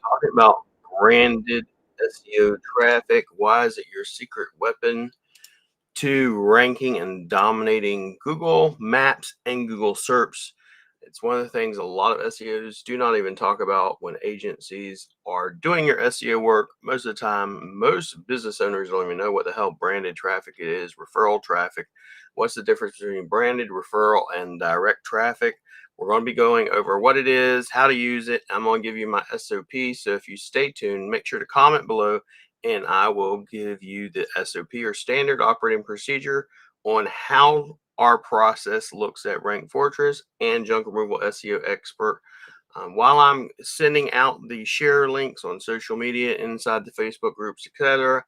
talking about branded SEO traffic. Why is it your secret weapon to ranking and dominating Google Maps and Google Search? It's one of the things a lot of SEOs do not even talk about when agencies are doing your SEO work. Most of the time, most business owners don't even know what the hell branded traffic is, referral traffic. What's the difference between branded, referral, and direct traffic? We're going to be going over what it is, how to use it. I'm going to give you my SOP. So if you stay tuned, make sure to comment below and I will give you the SOP or standard operating procedure on how our process looks at Rank Fortress and Junk Removal SEO Expert. While I'm sending out the share links on social media, inside the Facebook groups, etc.,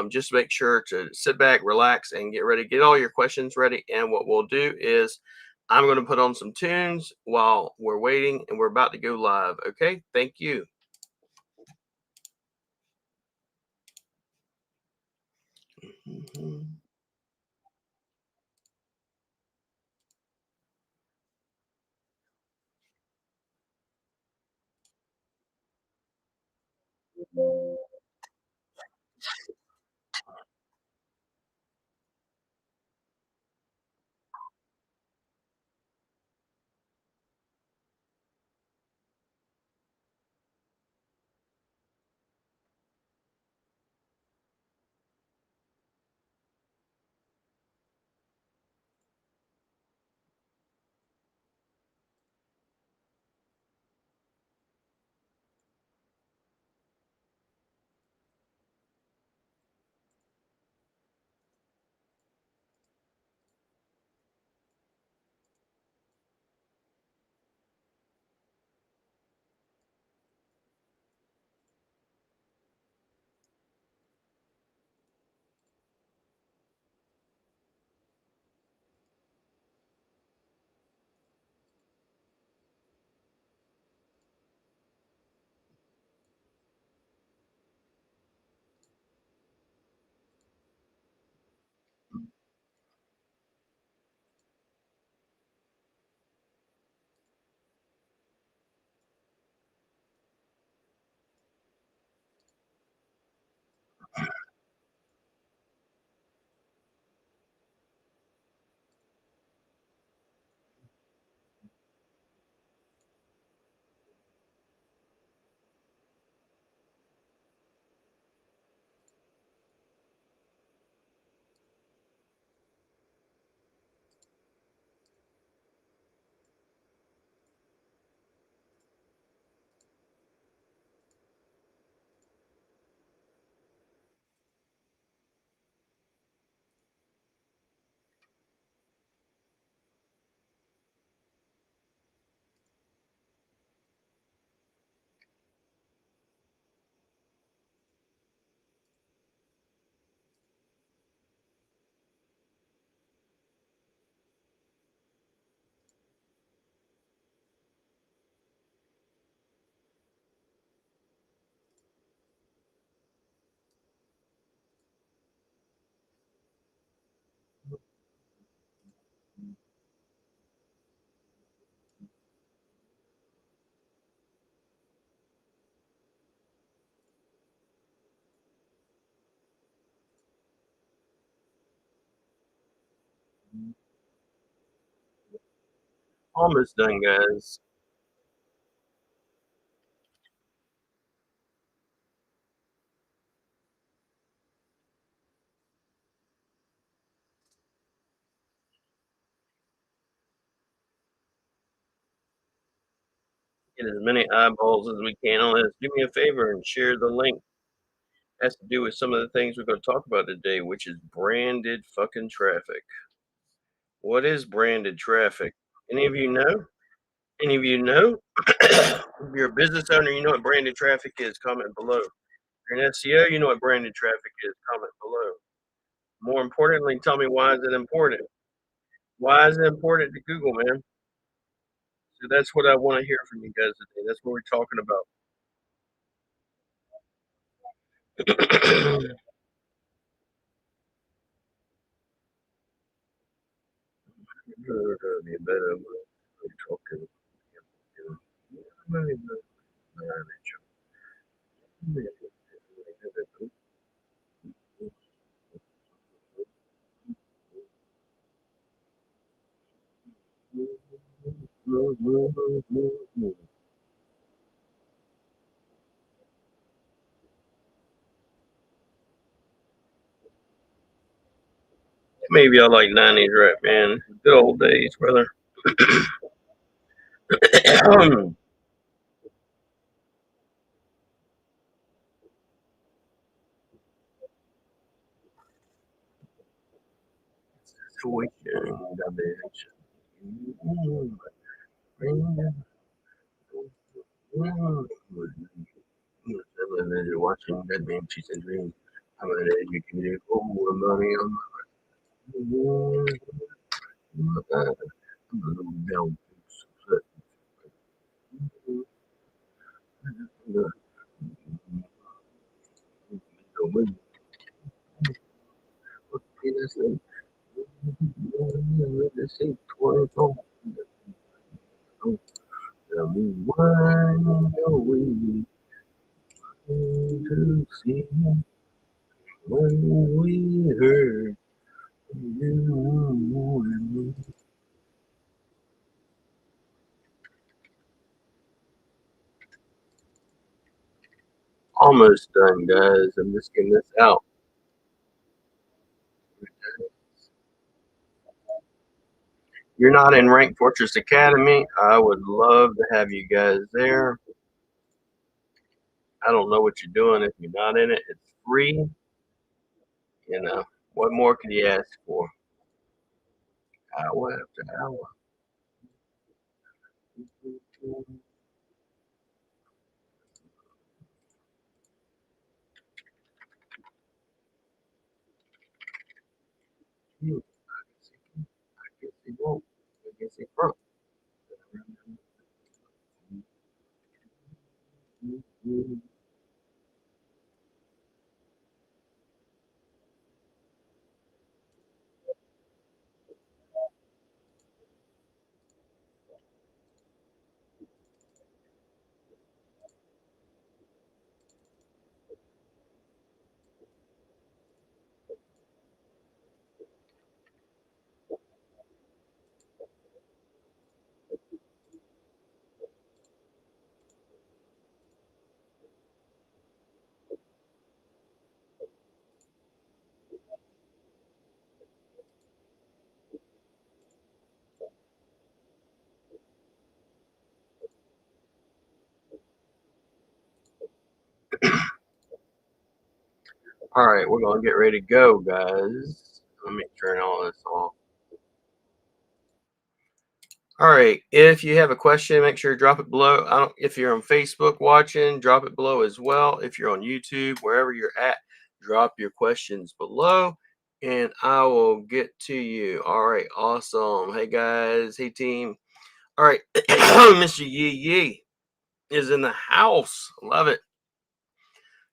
just make sure to sit back, relax, and get ready. Get all your questions ready. And what we'll do is I'm going to put on some tunes while we're waiting, and we're about to go live. Okay, thank you. Mhm. Almost done, guys. Get as many eyeballs as we can on this. Do me a favor and share the link. Has to do with some of the things we're going to talk about today, which is branded fucking traffic. What is branded traffic? Any of you know? Any of you know? If you're a business owner, you know what branded traffic is. Comment below. If you're an SEO, you know what branded traffic is. Comment below. More importantly, tell me why is it important? Why is it important to Google, man? So that's what I want to hear from you guys today. That's what we're talking about. You better talking. Maybe I like 90s rap, man. Good old days, brother. Watching that man cheats and dreams. I'm an educated over money on my down. Tell me why we to see when we heard you. Almost done, guys. I'm just getting this out. You're not in Rank Fortress Academy. I would love to have you guys there. I don't know what you're doing if you're not in it. It's free. You know, what more could you ask for? Hour after hour. I guess they won't. I guess they won't. All right, we're gonna get ready to go, guys. Let me turn all this off. All right, if you have a question, make sure to drop it below. If you're on Facebook watching, drop it below as well. If you're on YouTube, wherever you're at, drop your questions below and I will get to you. All right, awesome. Hey guys, hey team. All right, Mr. Yee Yee is in the house. Love it.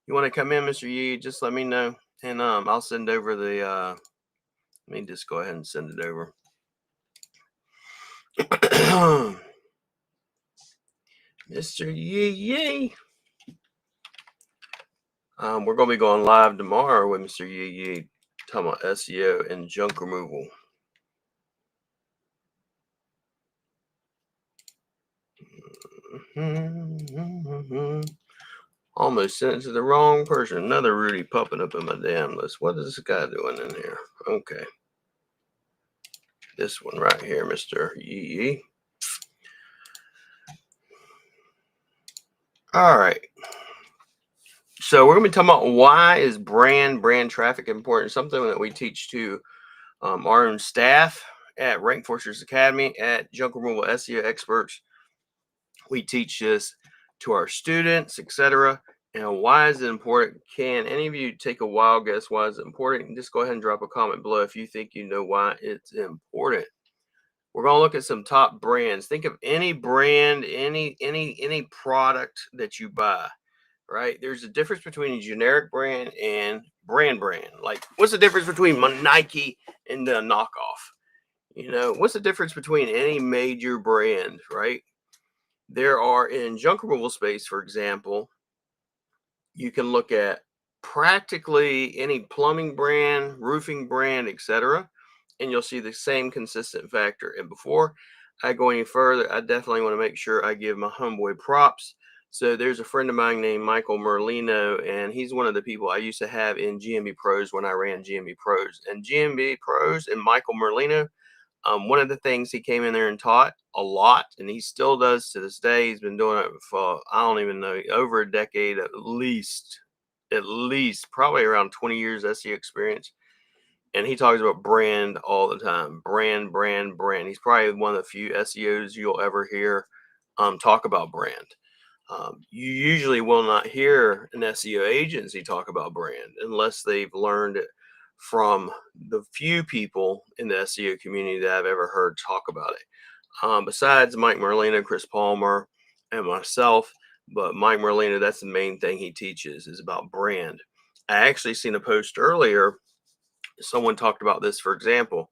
You want to come in, Mr. Yee? Just let me know, and I'll send over the. Let me just go ahead and send it over. Mr. Yee Yee. We're going to be going live tomorrow with Mr. Yee Yee talking about SEO and junk removal. Almost sent it to the wrong person. Another Rudy popping up in my damn list. What is this guy doing in here? Okay. This one right here, Mr. Yee Yee. All right. So we're going to be talking about why is brand traffic important. Something that we teach to our own staff at Rank Fortress Academy, at Junk Removal SEO Experts. We teach this to our students, etc. And why is it important? Can any of you take a wild guess why is it important? Just go ahead and drop a comment below if you think you know why it's important. We're going to look at some top brands. Think of any brand, any product that you buy, right? There's a difference between a generic brand and brand. Like, what's the difference between Nike and the knockoff? You know, what's the difference between any major brand, right? There are in junk removal space, for example, you can look at practically any plumbing brand, roofing brand, etc., and you'll see the same consistent factor. And before I go any further, I definitely want to make sure I give my homeboy props So there's a friend of mine named Michael Merlino, and he's one of the people I used to have in GMB Pros when I ran GMB Pros. And GMB Pros and Michael Merlino, one of the things he came in there and taught a lot, and he still does to this day. He's been doing it for, I don't even know, over a decade at least probably around 20 years SEO experience. And he talks about brand all the time. Brand, brand, brand. He's probably one of the few SEOs you'll ever hear talk about brand. You usually will not hear an SEO agency talk about brand unless they've learned it from the few people in the SEO community that I've ever heard talk about it. Besides Mike Merlino, Chris Palmer, and myself, but Mike Merlino, that's the main thing he teaches is about brand. I actually seen a post earlier. Someone talked about this, for example.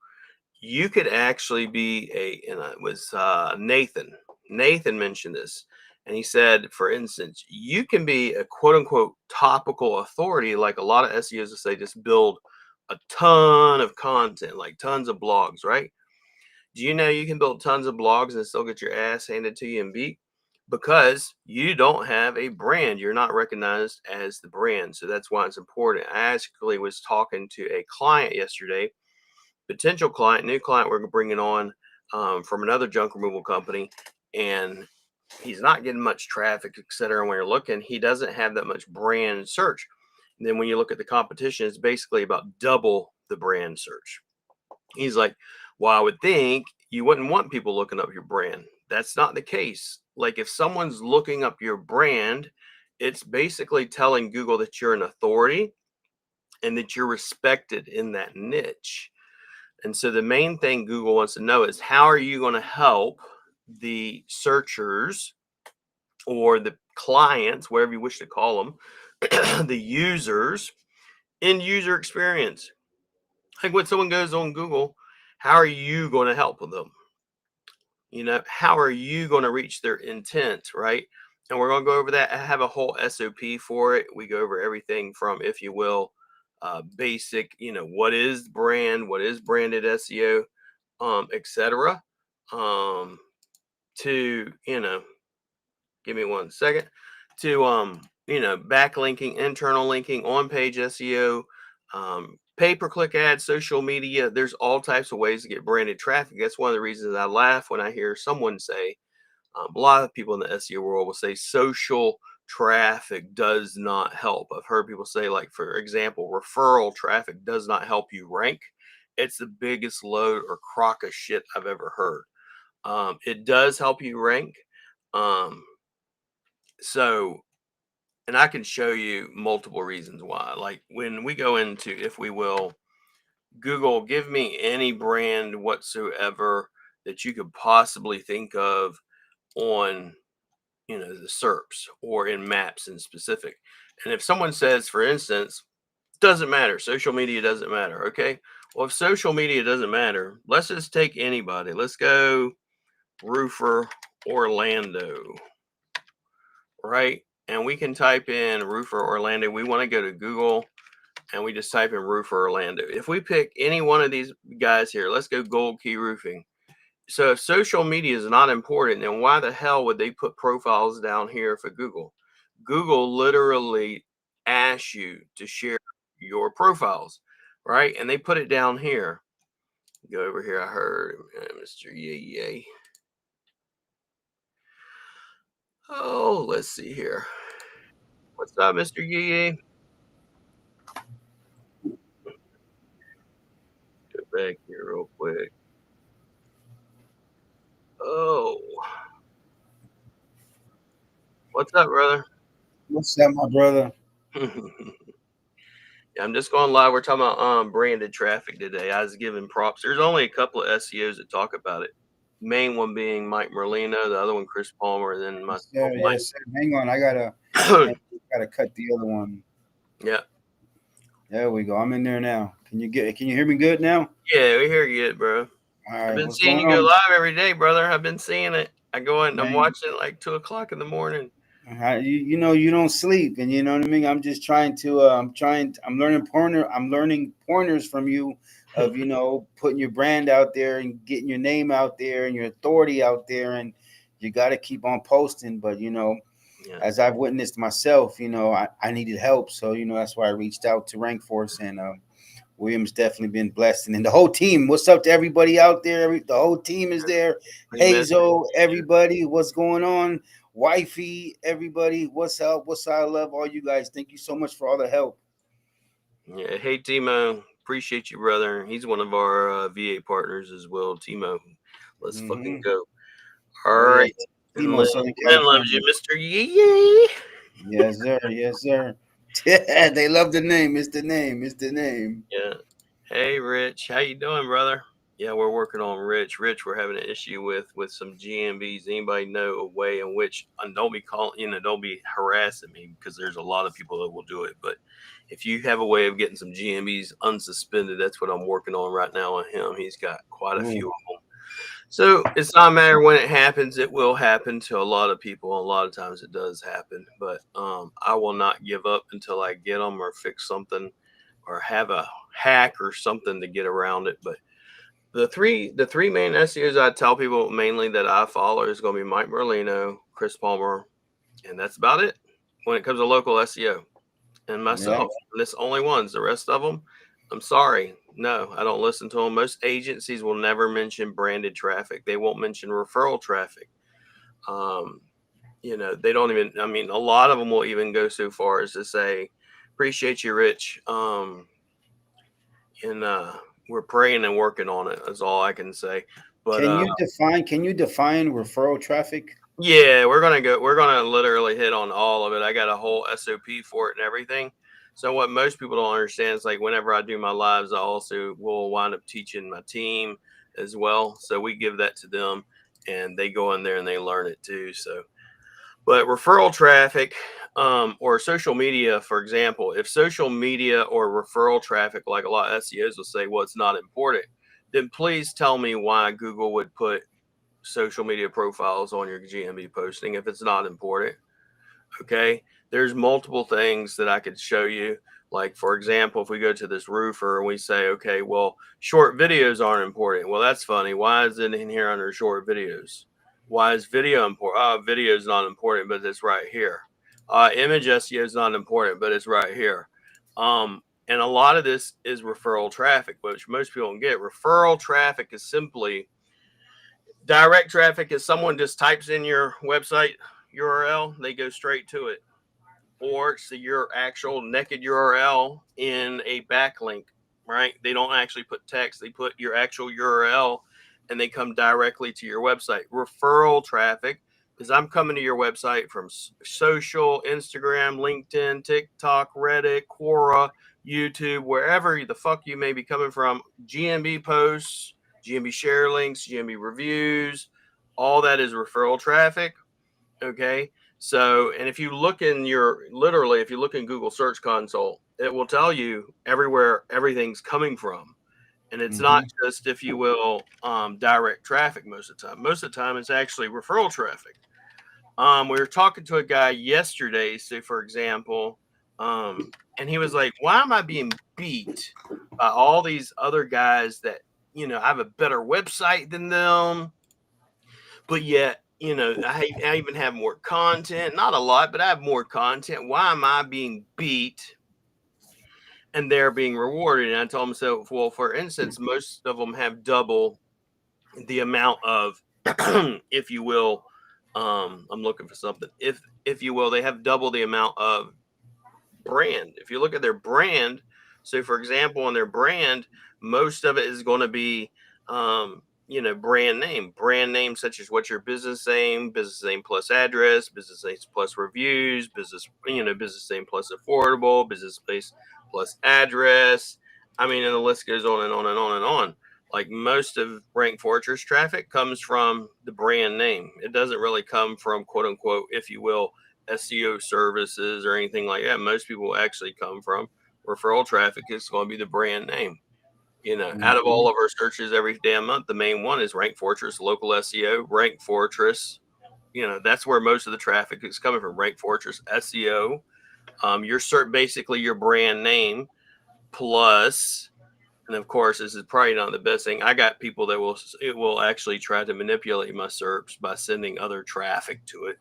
You could actually be and it was Nathan. Nathan mentioned this, and he said, for instance, you can be a quote unquote topical authority, like a lot of SEOs that say just build a ton of content, like tons of blogs, right? Do you know you can build tons of blogs and still get your ass handed to you and beat? Because you don't have a brand. You're not recognized as the brand. So that's why it's important. I actually was talking to a client yesterday, potential client, new client we're bringing on from another junk removal company, and he's not getting much traffic, etc. When you're looking, he doesn't have that much brand search. And then when you look at the competition, it's basically about double the brand search. He's like, well, I would think you wouldn't want people looking up your brand. That's not the case. Like if someone's looking up your brand, it's basically telling Google that you're an authority and that you're respected in that niche. And so the main thing Google wants to know is how are you going to help the searchers or the clients, whatever you wish to call them, the users, end user experience. Like when someone goes on Google, how are you going to help with them? How are you going to reach their intent, right? And we're going to go over that. I have a whole SOP for it. We go over everything from, if you will, basic, what is brand, what is branded SEO, etc. To, give me one second, to, backlinking, internal linking, on-page SEO, pay-per-click ads, social media. There's all types of ways to get branded traffic. That's one of the reasons I laugh when I hear someone say, a lot of people in the SEO world will say social traffic does not help. I've heard people say, like, for example, referral traffic does not help you rank. It's the biggest load or crock of shit I've ever heard. It does help you rank. Um, so, and I can show you multiple reasons why. Like when we go into, if we will, Google, give me any brand whatsoever that you could possibly think of on, the SERPs or in maps in specific. And if someone says, for instance, doesn't matter, social media doesn't matter. Okay. Well, if social media doesn't matter, let's just take anybody. Let's go roofer Orlando, right? And we can type in roofer Orlando. We want to go to Google and we just type in roofer Orlando. If we pick any one of these guys here, let's go Gold Key Roofing. So if social media is not important, then why the hell would they put profiles down here for Google? Google literally asks you to share your profiles, right? And they put it down here. Go over here. I heard Mr. Yay. Oh, let's see here. What's up, Mr. Yay? Go back here real quick. Oh, what's up, brother? What's up, my brother? Yeah, I'm just going live. We're talking about branded traffic today. I was giving props. There's only a couple of SEOs that talk about it. Main one being Mike Merlino, the other one Chris Palmer, and then Yes, myself, sir. Yes, sir. Hang on, Mike. gotta cut the other one. Yeah, There we go. I'm in there now. Can you hear me good now? yeah, we hear you, bro. All I've right, been what's seeing going you go on, live every day, brother. I've been seeing it. I go in, I'm man? watching it like 2 o'clock in the morning. You know you don't sleep, and you know what I mean. I'm just trying to. I'm learning pointers from you of putting your brand out there and getting your name out there and your authority out there, and you got to keep on posting. But Yeah. as I've witnessed myself, I needed help. So, that's why I reached out to Rank Force, and William's definitely been blessed. And then the whole team, what's up to everybody out there? The whole team is there. We missed Hazel, everybody, what's going on? Wifey, everybody, what's up? What's up? I love all you guys. Thank you so much for all the help. Yeah. Hey, Timo. Appreciate you, brother. He's one of our VA partners as well. Timo, let's fucking go. All Oh yeah, right. And Timo, Southern Lynn loves you, California. Mr. Yee. Yes, sir. Yes, sir. They love the name. It's the name. It's the name. Yeah. Hey, Rich. How you doing, brother? Yeah, we're working on Rich. Rich, we're having an issue with some GMBs. Anybody know a way in which, and don't be calling, don't be harassing me, because there's a lot of people that will do it. But if you have a way of getting some GMBs unsuspended, that's what I'm working on right now on him. He's got quite a Ooh. few of them. So it's not a matter when it happens. It will happen to a lot of people. A lot of times it does happen. But I will not give up until I get them or fix something or have a hack or something to get around it. But the three main SEOs I tell people mainly that I follow is going to be Mike Merlino, Chris Palmer, and that's about it when it comes to local SEO, and Yeah. myself. And it's only ones. The rest of them, I'm sorry, no, I don't listen to them. Most agencies will never mention branded traffic. They won't mention referral traffic. Um, they don't even. I mean, a lot of them will even go so far as to say, "Appreciate you, Rich." And we're praying and working on it. That's all I can say. But Can you define referral traffic? yeah, we're gonna literally hit on all of it. I got a whole SOP for it and everything. So what most people don't understand is, like, whenever I do my lives, I also will wind up teaching my team as well. So we give that to them, and they go in there and they learn it too. So, but referral traffic, or social media, for example, if social media or referral traffic, like a lot of SEOs will say, well, it's not important, then please tell me why Google would put social media profiles on your GMB posting if it's not important. Okay. There's multiple things that I could show you. Like, for example, if we go to this roofer and we say, okay, well, short videos aren't important. Well, that's funny. Why is it in here under short videos? Why is video important? Video is not important, but it's right here. Image SEO is not important, but it's right here. And a lot of this is referral traffic, which most people don't get. Referral traffic is simply direct traffic. Is someone just types in your website URL, they go straight to it, or it's your actual naked URL in a backlink, right? They don't actually put text, they put your actual URL and they come directly to your website. Referral traffic is I'm coming to your website from social, Instagram, LinkedIn, TikTok, Reddit, Quora, YouTube, wherever the fuck you may be coming from. GMB posts, GMB share links, GMB reviews, all that is referral traffic. Okay. So, and if you look in if you look in Google Search Console, it will tell you everywhere everything's coming from. And it's not Mm-hmm. just, if you will, direct traffic most of the time. Most of the time, it's actually referral traffic. We were talking to a guy yesterday, say, for example, and he was like, why am I being beat by all these other guys that, have a better website than them? But yet, I even have more content, not a lot, but I have more content. Why am I being beat and they're being rewarded? And I told myself, well, for instance, most of them have double the amount of, if you will, I'm looking for something. If you will, they have double the amount of brand. If you look at their brand, so for example, on their brand, most of it is going to be, brand name such as what's your business name plus address, business name plus reviews, business name plus affordable, business place plus address. I mean, and the list goes on and on and on and on. Like, most of Rank Fortress traffic comes from the brand name. It doesn't really come from, quote unquote, if you will, SEO services or anything like that. Most people actually come from referral traffic. It's going to be the brand name. Out of Mm-hmm. all of our searches every damn month, the main one is Rank Fortress local SEO. Rank Fortress, that's where most of the traffic is coming from. Rank Fortress SEO. Your basically your brand name plus, and of course, this is probably not the best thing. I got people that will actually try to manipulate my SERPs by sending other traffic to it.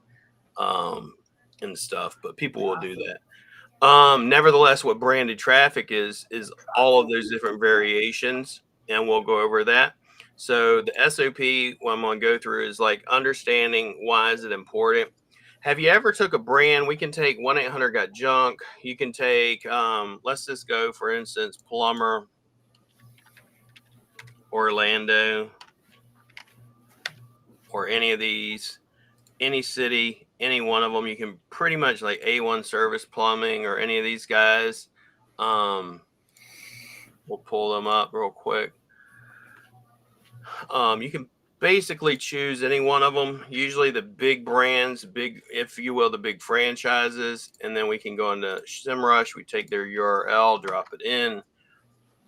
and stuff, but people will do that. Nevertheless, what branded traffic is all of those different variations, and we'll go over that. So the SOP, what I'm going to go through is like understanding why is it important. Have you ever took a brand? We can take 1-800 Got Junk. You can take, let's just go for instance, Plumber, Orlando, or any of these, any city, any one of them. You can pretty much like A1 Service Plumbing or any of these guys. We'll pull them up real quick. You can basically choose any one of them, usually the big brands, big, if you will, the big franchises. And then we can go into SEMrush. We take their URL, drop it in,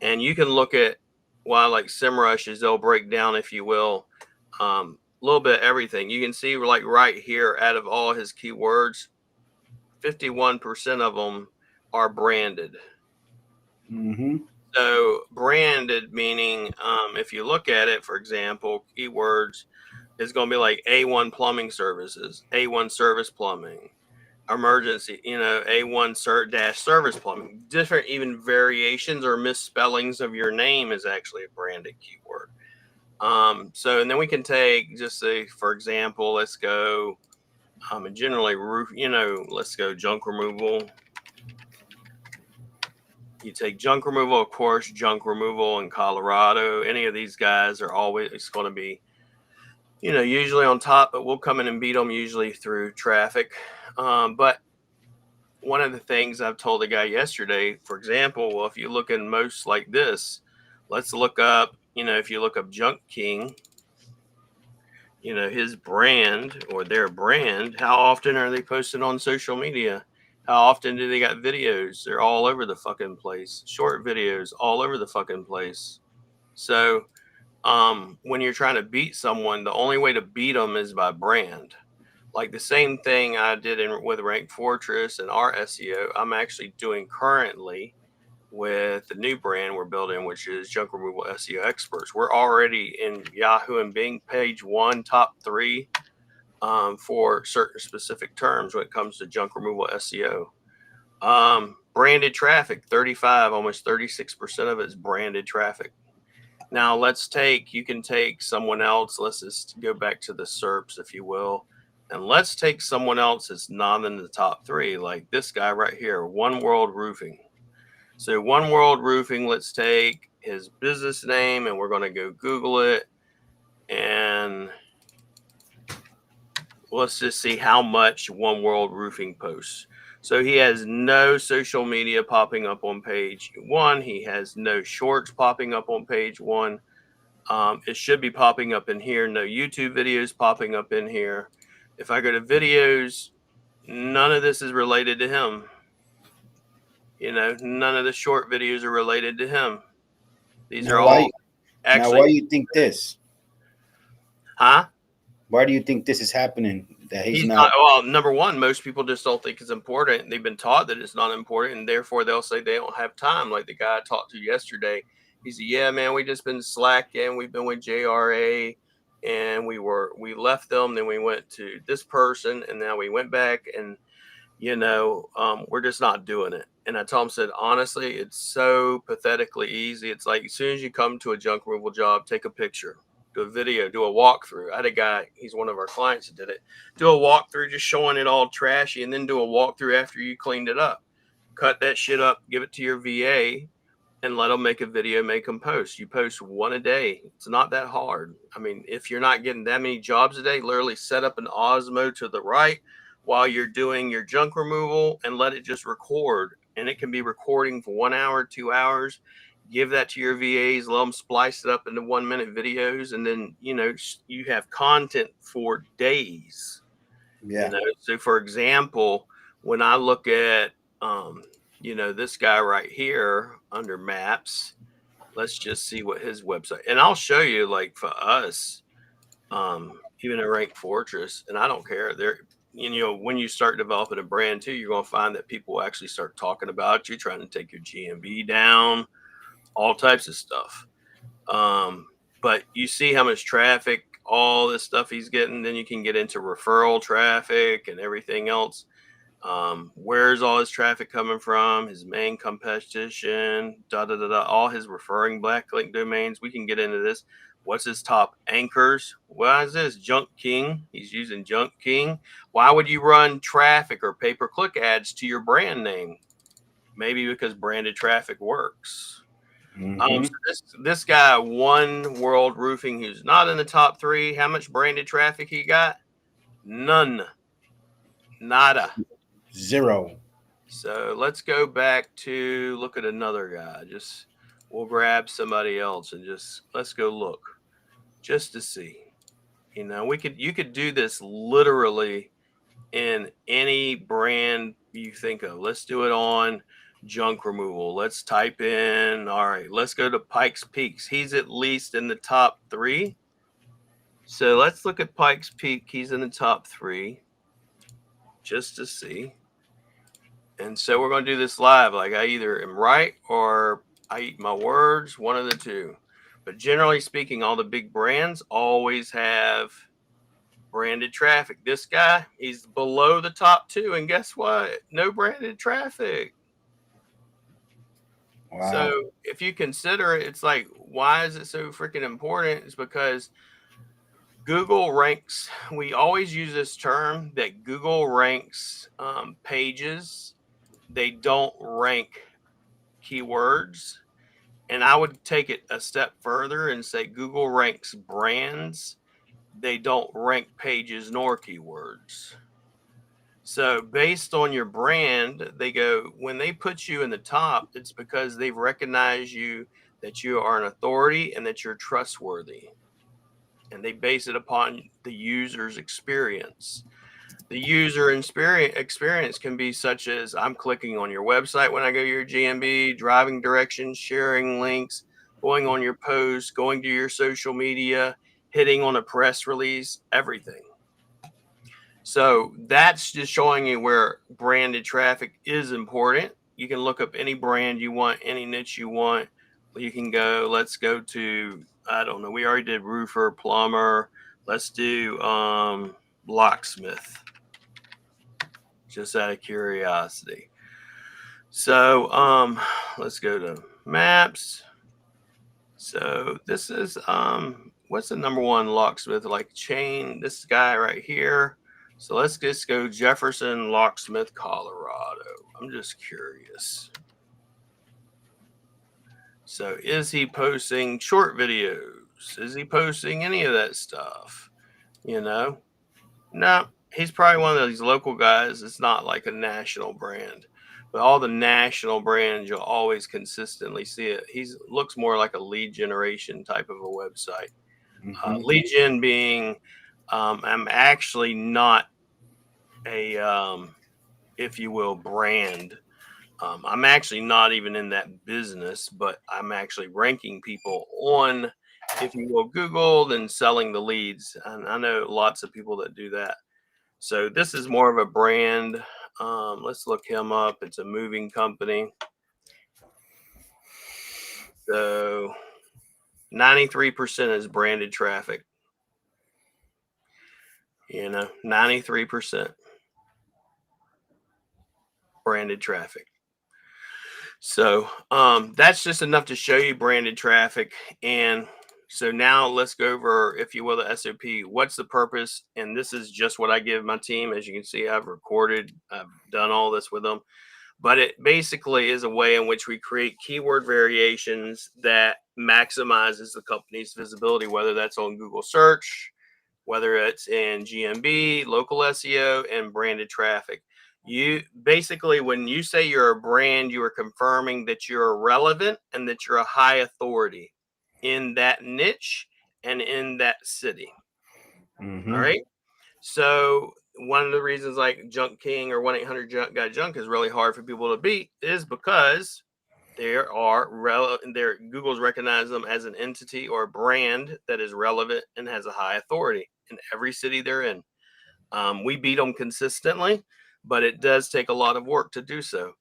and you can look at why like SEMrush is they'll break down, if you will, a little bit of everything. You can see like right here, out of all his keywords, 51% of them are branded. Mm-hmm. So branded meaning, if you look at it, for example, keywords is going to be like A1 plumbing services, A1 service plumbing, emergency, A1 service plumbing. Different even variations or misspellings of your name is actually a branded keyword. So, and then we can take, just say, for example, let's go, and generally roof, let's go junk removal. You take junk removal, of course, junk removal in Colorado. Any of these guys are always going to be, usually on top, but we'll come in and beat them usually through traffic. But one of the things I've told the guy yesterday, for example, well, if you look in most like this, let's look up, if you look up Junk King, his brand or their brand, how often are they posted on social media? How often do they got videos? They're all over the fucking place. Short videos all over the fucking place. So, when you're trying to beat someone, the only way to beat them is by brand. Like the same thing I did with Rank Fortress and our SEO, I'm actually doing currently with the new brand we're building, which is Junk Removal SEO Experts. We're already in Yahoo and Bing page 1, top 3, for certain specific terms when it comes to junk removal SEO. Branded traffic, 35, almost 36% of it is branded traffic. Now you can take someone else. Let's just go back to the SERPs, if you will. And let's take someone else that's not in the top 3, like this guy right here, One World Roofing. So One World Roofing, let's take his business name and we're going to go Google it. And let's just see how much One World Roofing posts. So he has no social media popping up on page 1. He has no shorts popping up on page 1. It should be popping up in here. No YouTube videos popping up in here. If I go to videos, none of this is related to him. None of the short videos are related to him. These Now are why? all Now actually. why do you think this? Huh? Why do you think this is happening? That he's not. not. Well, number one, most people just don't think it's important. They've been taught that it's not important, and therefore they'll say they don't have time. Like the guy I talked to yesterday, he said, "Yeah, man, we just been slacking. We've been with JRA, and we left them. Then we went to this person, and now we went back, and we're just not doing it." And I told him, said, honestly, it's so pathetically easy. It's like as soon as you come to a junk removal job, take a picture, do a video, do a walkthrough. I had a guy, he's one of our clients that did it. Do a walkthrough just showing it all trashy, and then do a walkthrough after you cleaned it up. Cut that shit up, give it to your VA, and let them make a video, make them post. You post one a day. It's not that hard. I mean, if you're not getting that many jobs a day, literally set up an Osmo to the right while you're doing your junk removal and let it just record. And it can be recording for 1 hour, 2 hours. Give that to your VAs, let them splice it up into 1-minute videos. And then, you have content for days. Yeah. So for example, when I look at, this guy right here under maps, let's just see what his website, and I'll show you, like for us, even a Rank Fortress, and I don't care. When you start developing a brand too, you're going to find that people will actually start talking about you, trying to take your GMB down, all types of stuff. But you see how much traffic, all this stuff he's getting, then you can get into referral traffic and everything else. Where's all his traffic coming from? His main competition, all his referring backlink domains. We can get into this. What's his top anchors? Why is this Junk King? He's using Junk King. Why would you run traffic or pay-per-click ads to your brand name? Maybe because branded traffic works. So this guy, One World Roofing, who's not in the top 3, how much branded traffic he got? None. Nada. 0. So let's go back to look at another guy. We'll grab somebody else and let's go look just to see. You could do this literally in any brand you think of. Let's do it on junk removal. Let's type in, all right, let's go to Pikes Peaks. He's at least in the top 3. So let's look at Pikes Peak. He's in the top 3 just to see. And so we're going to do this live. Like I either am right or I eat my words, one of the two. But generally speaking, all the big brands always have branded traffic. This guy, he's below the top 2. And guess what? No branded traffic. Wow. So if you consider it, it's like, why is it so freaking important? It's because Google ranks, we always use this term that Google ranks pages. They don't rank keywords. And I would take it a step further and say Google ranks brands. They don't rank pages nor keywords. So based on your brand, they go, when they put you in the top, it's because they've recognized you, that you are an authority and that you're trustworthy. And they base it upon the user's experience. The user experience can be such as I'm clicking on your website when I go to your GMB, driving directions, sharing links, going on your posts, going to your social media, hitting on a press release, everything. So that's just showing you where branded traffic is important. You can look up any brand you want, any niche you want. You can go, let's go to, I don't know, we already did roofer, plumber. Let's do locksmith, just out of curiosity. So let's go to maps. So this is what's the number 1 locksmith like chain? This guy right here. So let's just go Jefferson Locksmith, Colorado. I'm just curious. So is he posting short videos? Is he posting any of that stuff? No, he's probably one of these local guys. It's not like a national brand, but all the national brands, you'll always consistently see it. He looks more like a lead generation type of a website. Lead gen being, I'm actually not a, if you will, brand. I'm actually not even in that business, but I'm actually ranking people on, if you will, Google, then selling the leads. And I know lots of people that do that. So this is more of a brand. Let's look him up. It's a moving company. So 93% is branded traffic. 93% branded traffic. So that's just enough to show you branded traffic. And so now let's go over, if you will, the SOP. What's the purpose? And this is just what I give my team. As you can see, I've done all this with them. But it basically is a way in which we create keyword variations that maximizes the company's visibility, whether that's on Google search, whether it's in GMB, local SEO, and branded traffic. You basically, when you say you're a brand, you are confirming that you're relevant and that you're a high authority in that niche and in that city. All right. So one of the reasons like Junk King or 1-800 Junk Got Junk is really hard for people to beat is because Google's recognized them as an entity or a brand that is relevant and has a high authority in every city they're in. We beat them consistently, but it does take a lot of work to do so.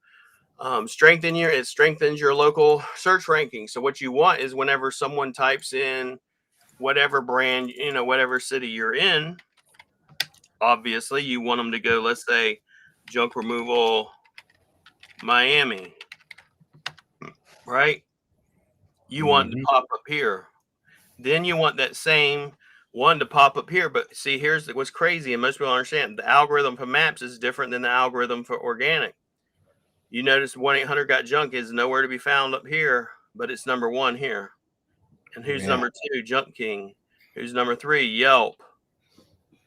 It strengthens your local search ranking. So what you want is whenever someone types in whatever brand, whatever city you're in, obviously you want them to go, let's say junk removal Miami, right? You want to pop up here. Then you want that same one to pop up here. But see, here's what's crazy, and most people understand. The algorithm for maps is different than the algorithm for organic. You notice 1-800-GOT-JUNK is nowhere to be found up here, but it's number 1 here. And who's number 2? Junk King. Who's number 3? Yelp.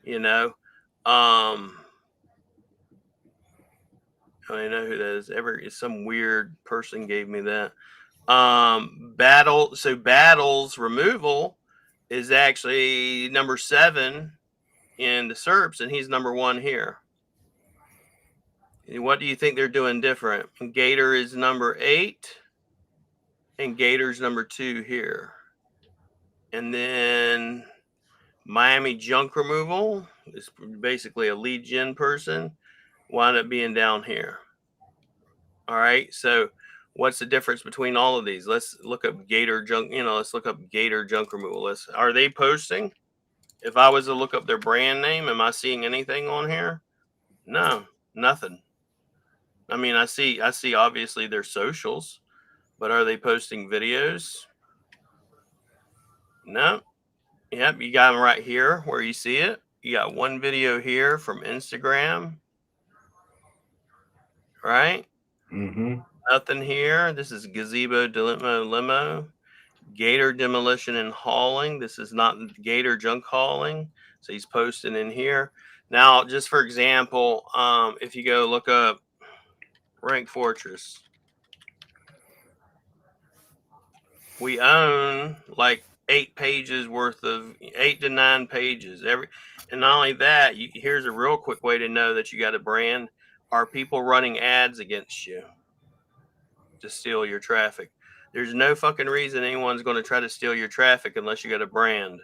You know, I know who that is. Some weird person gave me that. Battles removal is actually number 7 in the SERPs, and he's number 1 here. And what do you think they're doing different? Gator is number 8, and Gator's number 2 here. And then Miami junk removal is basically a lead gen person, wound up being down here. All right, so what's the difference between all of these? Let's look up Gator junk. Let's look up Gator junk removal. Are they posting? If I was to look up their brand name, am I seeing anything on here? No, nothing. I mean, I see obviously their socials, but are they posting videos? No. Yep, you got them right here where you see it. You got one video here from Instagram, right? Nothing here. This is Gazebo Limo. Gator demolition and hauling. This is not Gator junk hauling. So he's posting in here. Now, just for example, if you go look up Rank Fortress, we own like 8 pages worth of 8 to 9 pages and not only that, here's a real quick way to know that you got a brand. Are people running ads against you to steal your traffic? There's no fucking reason anyone's going to try to steal your traffic unless you got a brand.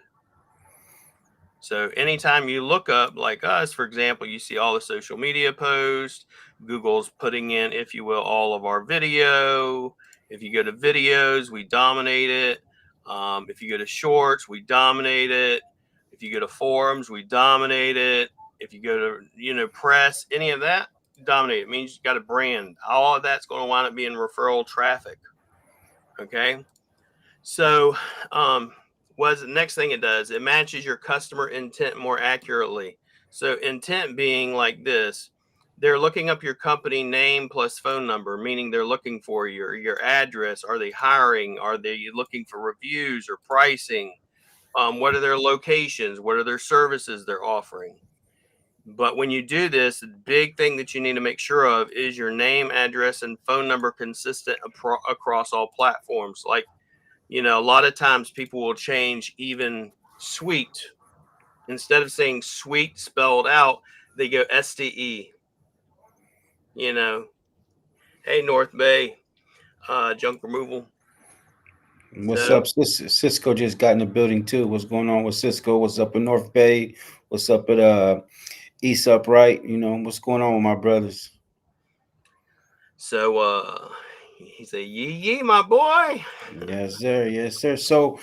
So anytime you look up like us, for example, you see all the social media posts, Google's putting in, if you will, all of our video. If you go to videos, we dominate it. If you go to shorts, we dominate it. If you go to forums, we dominate it. If you go to, press, any of that, dominate. It means you got a brand. All of that's going to wind up being referral traffic. Okay. So, what's the next thing it does? It matches your customer intent more accurately. So intent being like this, they're looking up your company name plus phone number, meaning they're looking for your address. Are they hiring? Are they looking for reviews or pricing? What are their locations? What are their services they're offering? But when you do this, the big thing that you need to make sure of is your name, address, and phone number consistent across all platforms. Like, a lot of times people will change even sweet. Instead of saying sweet spelled out, they go STE. Hey, North Bay, junk removal. What's up? Cisco just got in the building too. What's going on with Cisco? What's up in North Bay? What's up at East Upright? What's going on with my brothers? So he said, yee, my boy. Yes, sir. Yes, sir. So,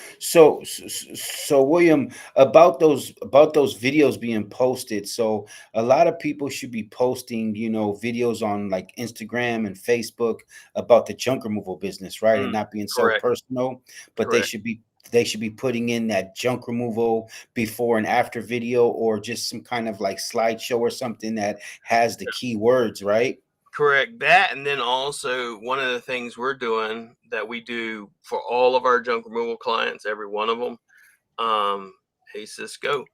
William, about those videos being posted. So, a lot of people should be posting, videos on like Instagram and Facebook about the junk removal business, right? And not being so Correct. personal, but they should be putting in that junk removal before and after video, or just some kind of like slideshow or something that has the keywords, right? Correct. That, and then also one of the things we're doing that we do for all of our junk removal clients, every one of them. Hey, Cisco.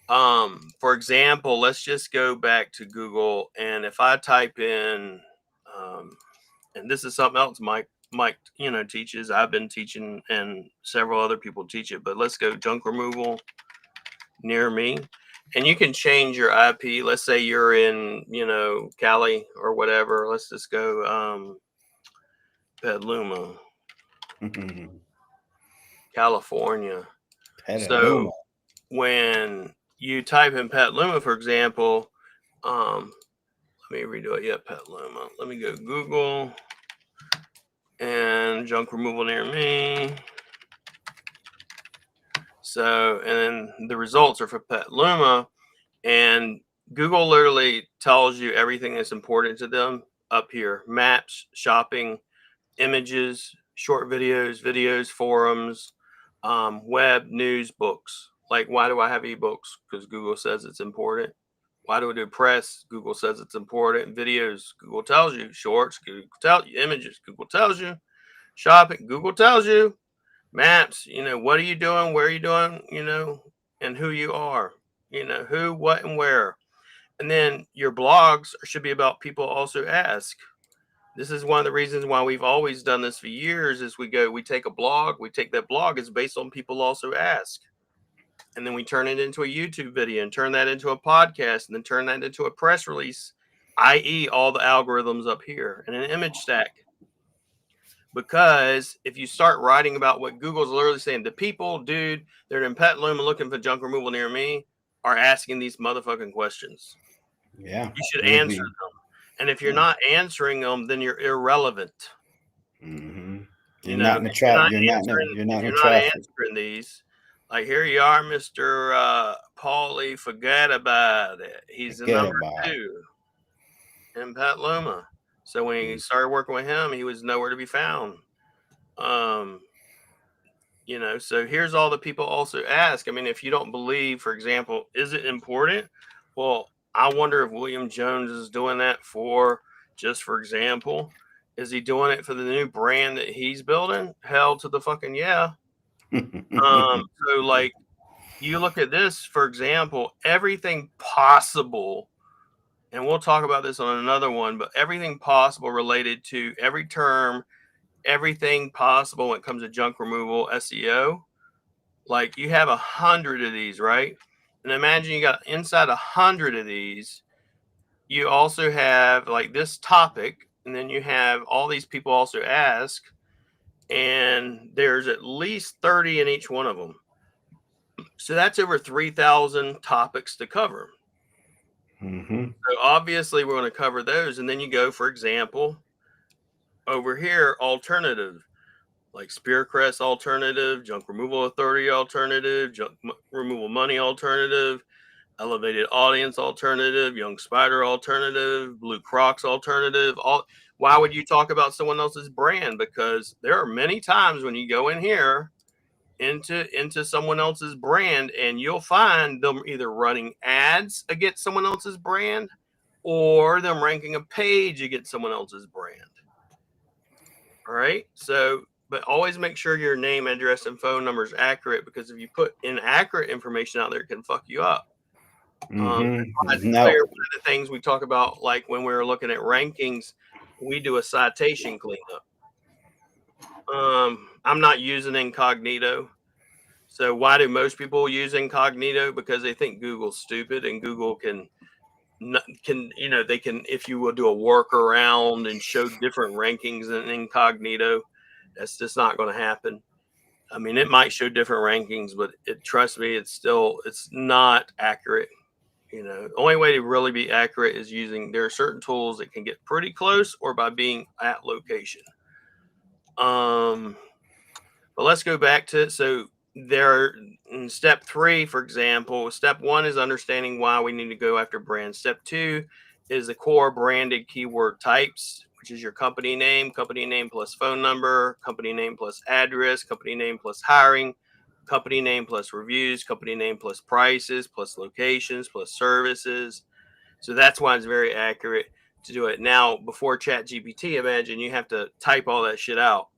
For example, let's just go back to Google, and if I type in, and this is something else Mike, teaches. I've been teaching, and several other people teach it. But let's go junk removal near me. And you can change your IP. Let's say you're in, Cali or whatever. Let's just go Petaluma, California. Petaluma. So when you type in Petaluma, for example, let me redo it. Yeah, Petaluma. Let me go Google and junk removal near me. So, and then the results are for Petaluma. And Google literally tells you everything that's important to them up here: maps, shopping, images, short videos, forums, web, news, books. Like, why do I have ebooks? Because Google says it's important. Why do I do press? Google says it's important. Videos, Google tells you. Shorts, Google tells you. Images, Google tells you. Shopping, Google tells you. Maps, what are you doing? Where are you doing? And who you are. Who, what, and where. And then your blogs should be about people also ask. This is one of the reasons why we've always done this for years is we take a blog, we take that blog, it's based on people also ask. And then we turn it into a YouTube video and turn that into a podcast and then turn that into a press release, i.e. all the algorithms up here and an image stack. Because if you start writing about what Google's literally saying, the people, dude, they're in Petaluma looking for junk removal near me are asking these motherfucking questions. Yeah. You should You'll answer be. them. And if you're Yeah. not answering them, then you're irrelevant. Mm-hmm. You You're know, not in the if you're trap. not You're not in answering, you're not if in the you're not traffic. answering these, like here you are, Mr. Paulie, forget about it. He's the Forget number about 2 in Petaluma. So when he it. started working with him, he was nowhere to be found. So here's all the people also ask. I mean, if you don't believe, for example, is it important? Well, I wonder if William Jones is doing that just for example, is he doing it for the new brand that he's building? Hell to the fucking yeah. So like you look at this, for example, everything possible, and we'll talk about this on another one, but everything possible related to every term, everything possible when it comes to junk removal, SEO. Like you have 100 of these, right? And imagine you got inside 100 of these, you also have like this topic, and then you have all these people also ask, and there's at least 30 in each one of them. So that's over 3,000 topics to cover. Mm-hmm. So obviously we're going to cover those. And then you go, for example, over here, alternative, like Spearcrest alternative, junk removal authority alternative, junk removal money alternative, elevated audience alternative, young spider alternative, blue crocs alternative. Why would you talk about someone else's brand? Because there are many times when you go in here into someone else's brand and you'll find them either running ads against someone else's brand or them ranking a page against someone else's brand. All right. So, but always make sure your name, address, and phone number is accurate, because if you put inaccurate information out there, it can fuck you up. That's No. clear. One of the things we talk about, like when we were looking at rankings, we do a citation cleanup. I'm not using incognito. So why do most people use incognito? Because they think Google's stupid, and Google they can, if you will do a workaround and show different rankings in incognito, that's just not going to happen. I mean, it might show different rankings, but trust me, it's not accurate. The only way to really be accurate is there are certain tools that can get pretty close, or by being at location. But let's go back to it. So there, in step 3, for example, step 1 is understanding why we need to go after brands. Step 2 is the core branded keyword types, which is your company name plus phone number, company name plus address, company name plus hiring, company name plus reviews, company name plus prices, plus locations, plus services. So that's why it's very accurate to do it. Now, before ChatGPT, imagine you have to type all that shit out.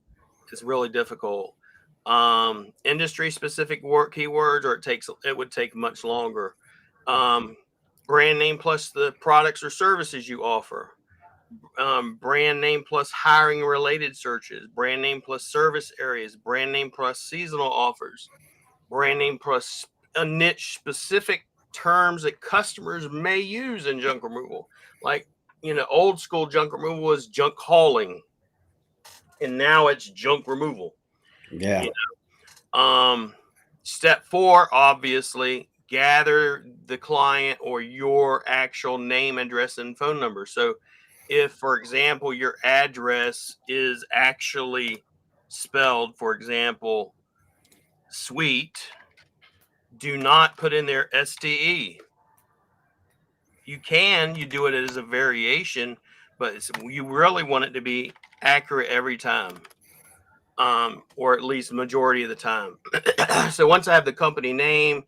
It's really difficult. Industry specific keywords, or it would take much longer. Brand name plus the products or services you offer. Brand name plus hiring related searches, brand name plus service areas, brand name plus seasonal offers, brand name plus a niche specific terms that customers may use in junk removal. Like, old school junk removal was junk hauling, and now it's junk removal. Yeah. You Step 4, obviously, gather the client or your actual name, address, and phone number. So if, for example, your address is actually spelled, for example, sweet, do not put in there STE. you do it as a variation, but you really want it to be accurate every time, or at least the majority of the time. So once I have the company name,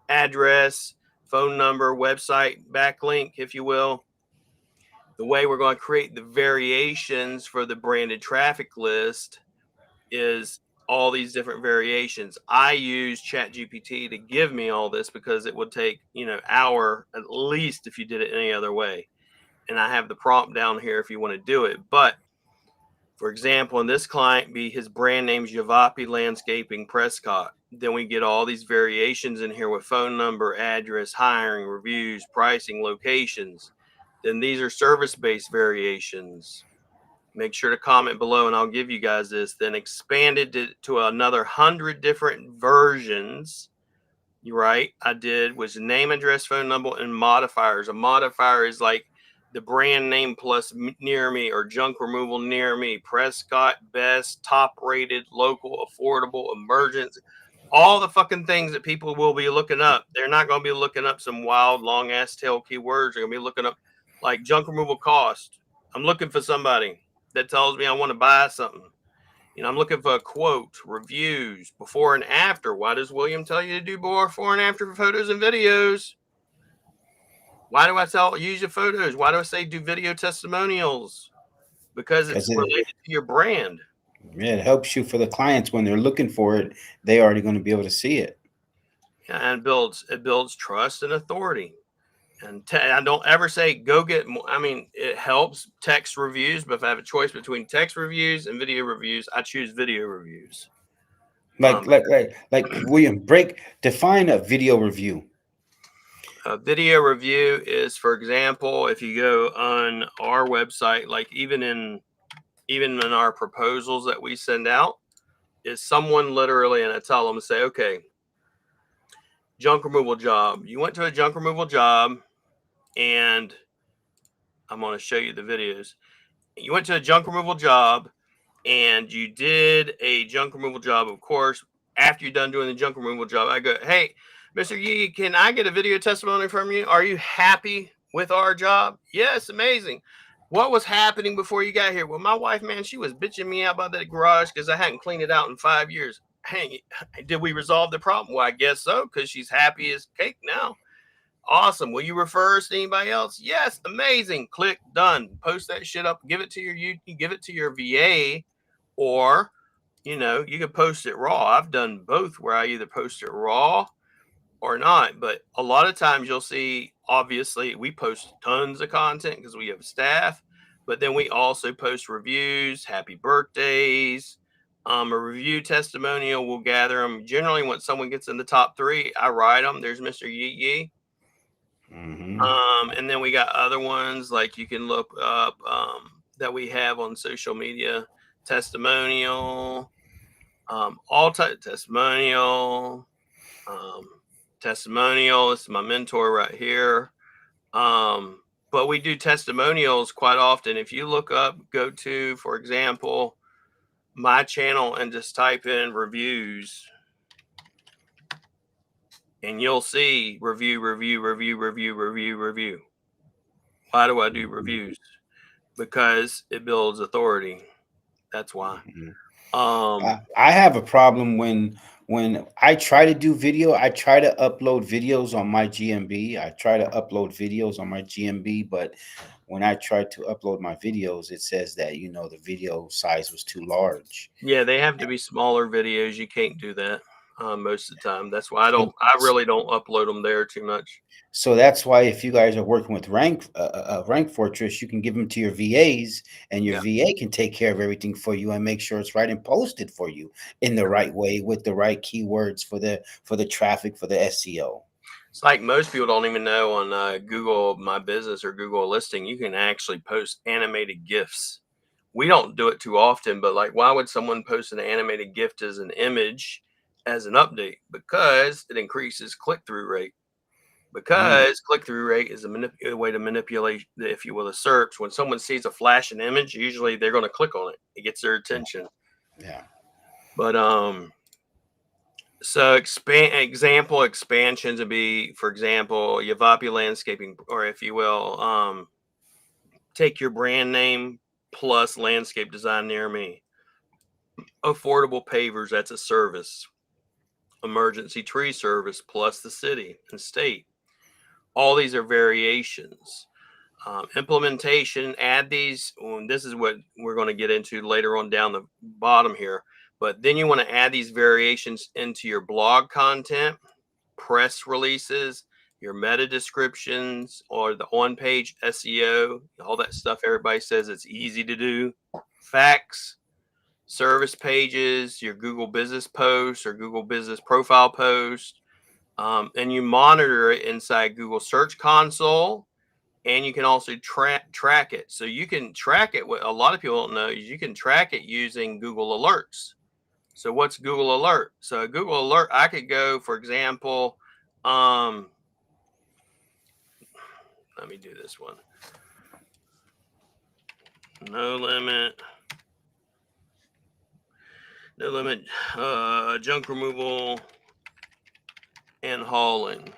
address, phone number, website, backlink, if you will, the way we're going to create the variations for the branded traffic list is all these different variations. I use ChatGPT to give me all this because it would take, hour at least if you did it any other way. And I have the prompt down here if you want to do it. But for example, in this client, his brand name's Yavapi Landscaping Prescott. Then we get all these variations in here with phone number, address, hiring, reviews, pricing, locations. Then these are service-based variations. Make sure to comment below and I'll give you guys this. Then expanded to another 100 different versions. You're right. I did was name, address, phone number, and modifiers. A modifier is like the brand name plus near me or junk removal near me. Prescott, best, top rated, local, affordable, emergency. All the fucking things that people will be looking up. They're not going to be looking up some wild, long ass tail keywords. They're going to be looking up like junk removal cost. I'm looking for somebody that tells me I want to buy something. I'm looking for a quote, reviews, before and after. Why does William tell you to do before and after photos and videos? Why do I use your photos? Why do I say do video testimonials? Because it's related to your brand. Yeah, it helps you for the clients when they're looking for it. They already going to be able to see it. Yeah, and it builds trust and authority. And I don't ever say go get more. I mean, it helps text reviews, but if I have a choice between text reviews and video reviews, I choose video reviews. Like William, define a video review. A video review is, for example, if you go on our website, like even in our proposals that we send out, is someone literally, and I tell them to say, okay, junk removal job. You went to a junk removal job, and I'm going to show you the videos. You went to a junk removal job, and you did a junk removal job, of course. After you're done doing the junk removal job, I go, hey, Mr. Yee, can I get a video testimony from you? Are you happy with our job? Yes, amazing. What was happening before you got here? Well, my wife, man, she was bitching me out about that garage because I hadn't cleaned it out in 5 years. Hey, did we resolve the problem? Well, I guess so, because she's happy as cake now. Awesome. Will you refer us to anybody else? Yes, amazing. Click done. Post that shit up. Give it to your VA, or you can post it raw. I've done both where I either post it raw or not. But a lot of times you'll see, obviously, we post tons of content because we have staff, but then we also post reviews, happy birthdays, a review testimonial. We'll gather them. Generally, when someone gets in the top 3, I write them. There's Mr. Yee Yee. Mm-hmm. And then we got other ones like you can look up that we have on social media. Testimonial, all type testimonial, testimonial. This is my mentor right here. But we do testimonials quite often. If you go to, for example, my channel and just type in reviews, and you'll see review. Why do I do reviews? Because it builds authority. That's why. I have a problem when I try to do video. I try to upload videos on my GMB. I try to upload videos on my GMB, but when I try to upload my videos, it says that the video size was too large. Yeah, they have to be smaller videos. You can't do that most of the time. That's why I really don't upload them there too much. So that's why if you guys are working with Rank Fortress, you can give them to your VAs, and your VA can take care of everything for you and make sure it's right and posted for you in the right way with the right keywords for the traffic, for the SEO. It's like most people don't even know on Google My Business or Google Listing, you can actually post animated GIFs. We don't do it too often, but like, why would someone post an animated GIF as an image as an update? Because it increases click-through rate. Because click-through rate is a way to manipulate, if you will, the search. When someone sees a flashing image, usually they're going to click on it. It gets their attention. Yeah. But So expansions would be, for example, Yavapi landscaping, or if you will, take your brand name plus landscape design near me. Affordable pavers, that's a service. Emergency tree service plus the city and state. All these are variations. Implementation, add these. This is what we're going to get into later on down the bottom here. But then you want to add these variations into your blog content, press releases, your meta descriptions, or the on-page SEO, all that stuff everybody says it's easy to do. Facts, service pages, your Google business posts or Google business profile post, and you monitor it inside Google Search Console, and you can also track it. So you can track it. What a lot of people don't know is you can track it using Google Alerts. So what's Google Alert? So Google Alert, I could go, for example, let me do this one. No limit, junk removal and hauling,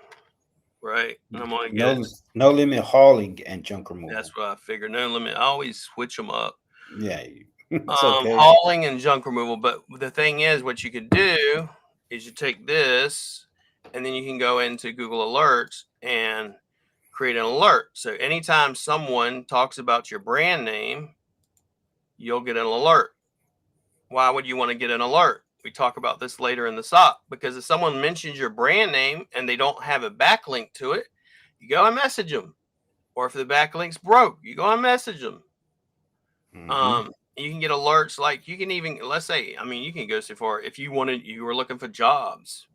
right? And I'm gonna get it. No limit hauling and junk removal. That's what I figured. No limit. I always switch them up. Yeah, it's okay. Hauling and junk removal. But the thing is, what you could do is you take this, and then you can go into Google Alerts and create an alert. So anytime someone talks about your brand name, you'll get an alert. Why would you want to get an alert? We talk about this later in the SOP, because if someone mentions your brand name and they don't have a backlink to it, you go and message them. Or if the backlink's broke, you go and message them. You can get alerts, like you can even, let's say, I mean, you can go so far. If you were looking for jobs,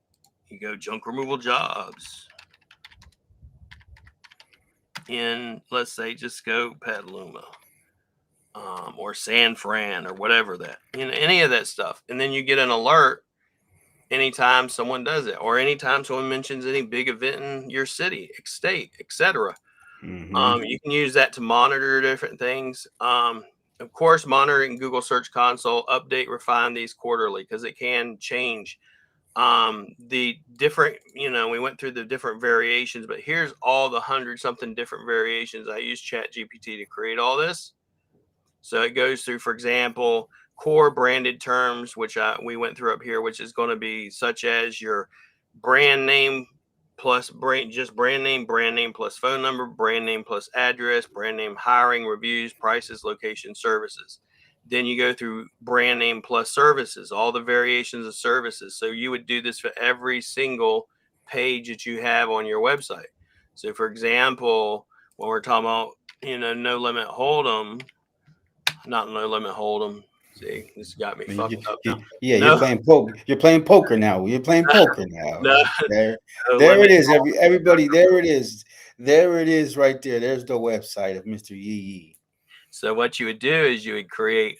you go junk removal jobs in, let's say, just go Petaluma, or San Fran or whatever that, any of that stuff. And then you get an alert anytime someone does it, or anytime someone mentions any big event in your city, state, etc. You can use that to monitor different things. Of course, monitoring Google Search Console, update, refine these quarterly, because it can change. The different, we went through the different variations, but here's all the 100-something different variations. I use ChatGPT to create all this. So it goes through, for example, core branded terms, which we went through up here, which is going to be such as your brand name plus brand name plus phone number, brand name plus address, brand name, hiring, reviews, prices, location, services. Then you go through brand name plus services, all the variations of services. So you would do this for every single page that you have on your website. So for example, when we're talking about, no limit hold'em, not no limit hold'em. See, this got me fucked up now. Yeah, No, you're playing poker. You're playing poker now. You're playing poker now. no, There, no there it limit. is. Everybody, there it is. There it is, right there. There's the website of Mr. Yee Yee. So what you would do is you would create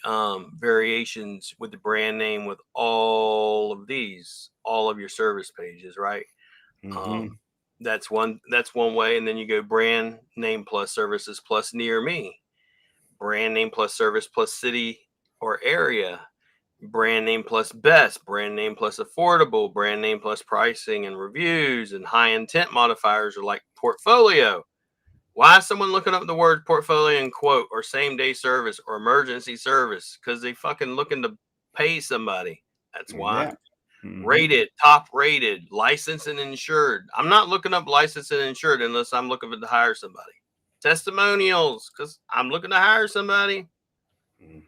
variations with the brand name with all of your service pages, right? That's one way. And then you go brand name plus services plus near me, brand name plus service plus city or area, brand name plus best, brand name plus affordable, brand name plus pricing and reviews, and high intent modifiers are like portfolio. Why is someone looking up the word portfolio and quote, or same day service or emergency service? Because they fucking looking to pay somebody. That's why. Yeah. Rated, top rated, licensed and insured. I'm not looking up licensed and insured unless I'm looking to hire somebody. Testimonials, because I'm looking to hire somebody.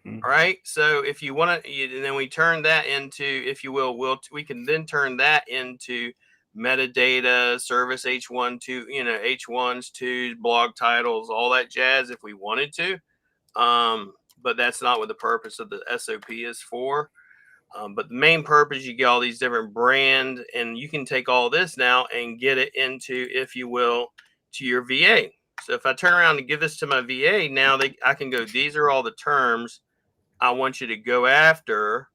All right. So if you want to, and then we turn that into, if you will, we can then turn that into metadata, service H1, H1s, 2s, blog titles, all that jazz if we wanted to. But that's not what the purpose of the SOP is for. But the main purpose, you get all these different brand, and you can take all this now and get it into, if you will, to your VA. So if I turn around and give this to my VA, now I can go, these are all the terms I want you to go after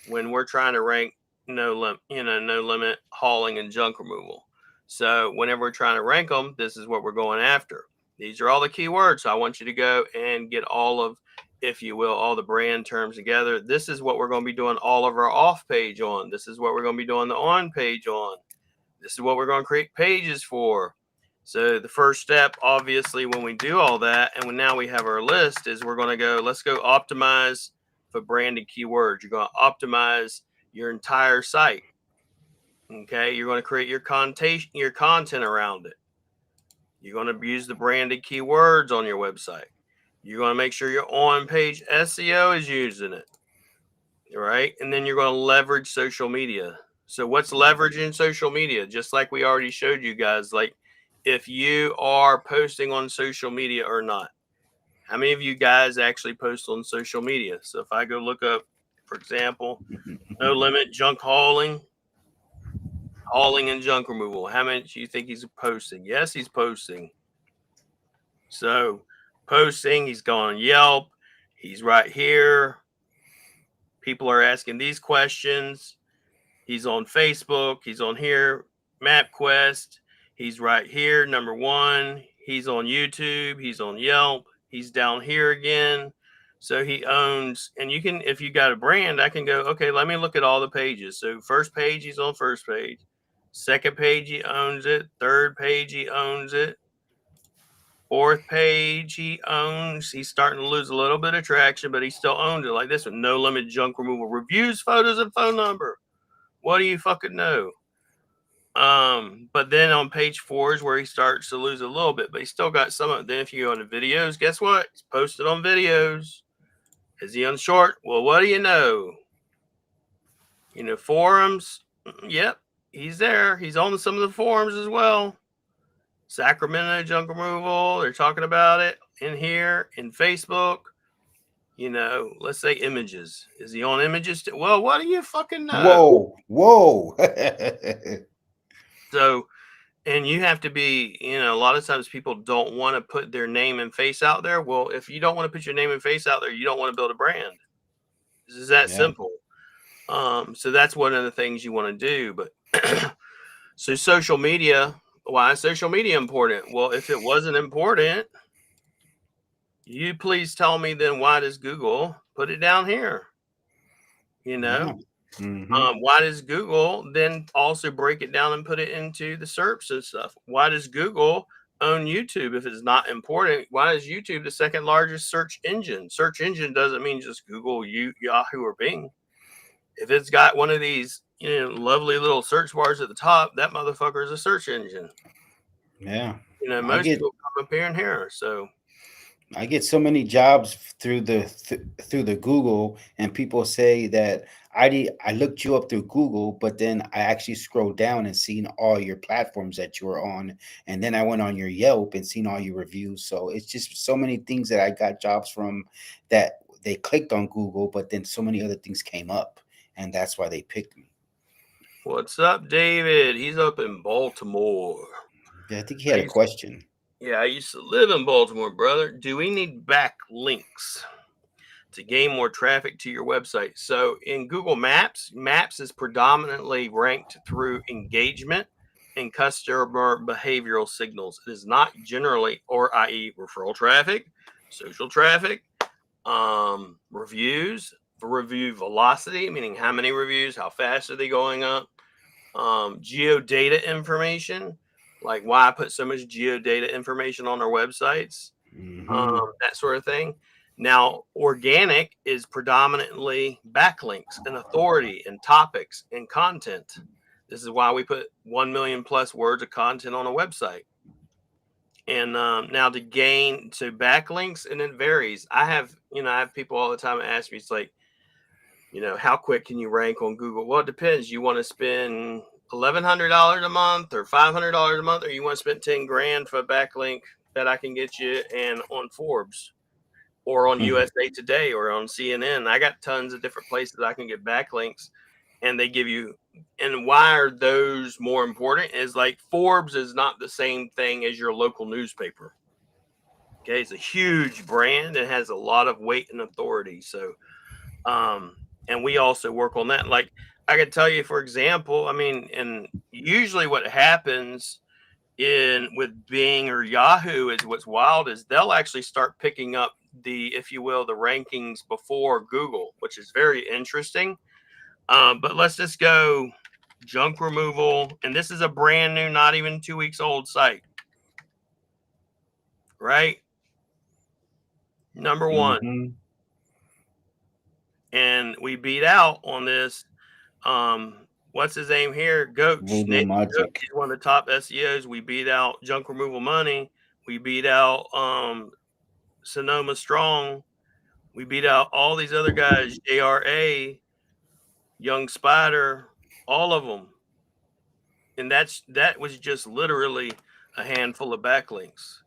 when we're trying to rank no limit hauling and junk removal. So whenever we're trying to rank them, this is what we're going after. These are all the keywords. So I want you to go and get all of if you will, all the brand terms together. This is what we're going to be doing all of our off page on. This is what we're going to be doing the on page on. This is what we're going to create pages for. So the first step, obviously, when we do all that, and when now we have our list, is we're going to go, let's go optimize for branded keywords. You're going to optimize your entire site. Okay, you're going to create your content around it. You're going to use the branded keywords on your website. You're going to make sure your on-page SEO is using it, right? And then you're going to leverage social media. So what's leveraging social media? Just like we already showed you guys, like if you are posting on social media or not. How many of you guys actually post on social media? So if I go look up, for example, no limit junk hauling and junk removal, how many do you think he's posting? Yes, he's posting. So posting, he's gone Yelp, he's right here. People are asking these questions. He's on Facebook. He's on here. MapQuest. He's right here. Number one. He's on YouTube. He's on Yelp. He's down here again. So he owns, and you can, if you got a brand, I can go, okay, let me look at all the pages. So first page, he's on first page. Second page, he owns it. Third page, he owns it. Fourth page, he owns. He's starting to lose a little bit of traction, but he still owns it. Like this one, no limit junk removal reviews, photos, and phone number. What do you fucking know? But then on page 4 is where he starts to lose a little bit, but he still got some of it. Then if you go into videos, guess what? He's posted on videos. Is he on short? Well, what do you know? You know, forums. Yep, he's there. He's on some of the forums as well. Sacramento junk removal. They're talking about it in here in Facebook. You know, let's say images. Is he on images? Well, what do you fucking know? Whoa. So, and you have to be, you know, a lot of times people don't want to put their name and face out there. Well, if you don't want to put your name and face out there, you don't want to build a brand. This is that Yeah. simple. So that's one of the things you want to do. But so social media, why is social media important? Well, if it wasn't important, you please tell me then why does Google put it down here? You know, Yeah. Mm-hmm. why does Google then also break it down and put it into the SERPs and stuff? Why does Google own YouTube if it's not important? Why is YouTube the second largest search engine? Search engine doesn't mean just Google, Yahoo, or Bing. If it's got one of these, you know, lovely little search bars at the top, that motherfucker is a search engine. Yeah. You know, I most get people come up here and here. So I get so many jobs through through the Google, and people say that I looked you up through Google, but then I actually scrolled down and seen all your platforms that you were on, and then I went on your Yelp and seen all your reviews. So it's just so many things that I got jobs from that they clicked on Google, but then so many other things came up, and that's why they picked me. what's up, David? He's up in Baltimore. Yeah, I think he had a question. I used to live in Baltimore, brother. Do we need backlinks to gain more traffic to your website? So in Google Maps, Maps is predominantly ranked through engagement and customer behavioral signals. It is not generally, or i.e., referral traffic, social traffic, reviews, review velocity, meaning how many reviews, how fast are they going up, geodata information, like why I put so much geodata information on our websites, Hmm. that sort of thing. Now, organic is predominantly backlinks and authority and topics and content. This is why we put 1 million plus words of content on a website. And now to gain to backlinks, and it varies. I have people all the time ask me, it's like, you know, how quick can you rank on Google? Well, it depends. You want to spend $1,100 a month or $500 a month, or you want to spend 10 grand for a backlink that I can get you and on Forbes or on USA Today or on CNN. I got tons of different places I can get backlinks, and they give you. And why are those more important? Is like Forbes is not the same thing as your local newspaper. Okay, it's a huge brand and has a lot of weight and authority. So, and we also work on that. Like I can tell you, for example, I mean, and usually what happens in with Bing or Yahoo is what's wild is they'll actually start picking up if you will, the rankings before Google, which is very interesting. But let's just go junk removal. And this is a brand new, not even 2 weeks old site, right? Number one. Mm-hmm. And we beat out on this. What's his name here? Goach. Voodoo Nathan Goach Magic. is one of the top SEOs. We beat out Junk Removal Money. We beat out Sonoma Strong. We beat out all these other guys, JRA, Young Spider, all of them. And that was just literally a handful of backlinks,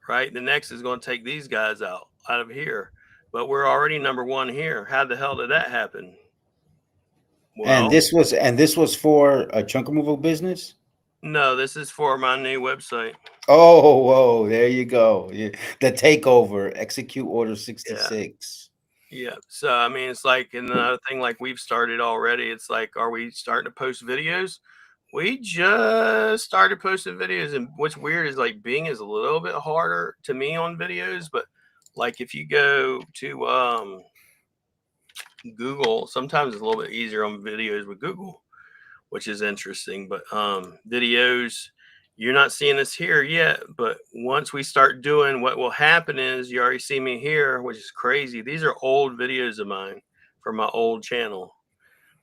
right? The next is going to take these guys out of here. But we're already number one here. How the hell did that happen? And Well, this was for a chunk removal business. no, this is for my new website. Oh, whoa, there you go. Yeah. The takeover, execute order Yeah. 66. Yeah. So, I mean, it's like another thing, like we've started already. It's like, are we starting to post videos? We just started posting videos. And what's weird is like Bing is a little bit harder to me on videos. But like if you go to Google, sometimes it's a little bit easier on videos with Google, which is interesting. But videos, you're not seeing us here yet. But once we start doing, what will happen is you already see me here, which is crazy. These are old videos of mine from my old channel.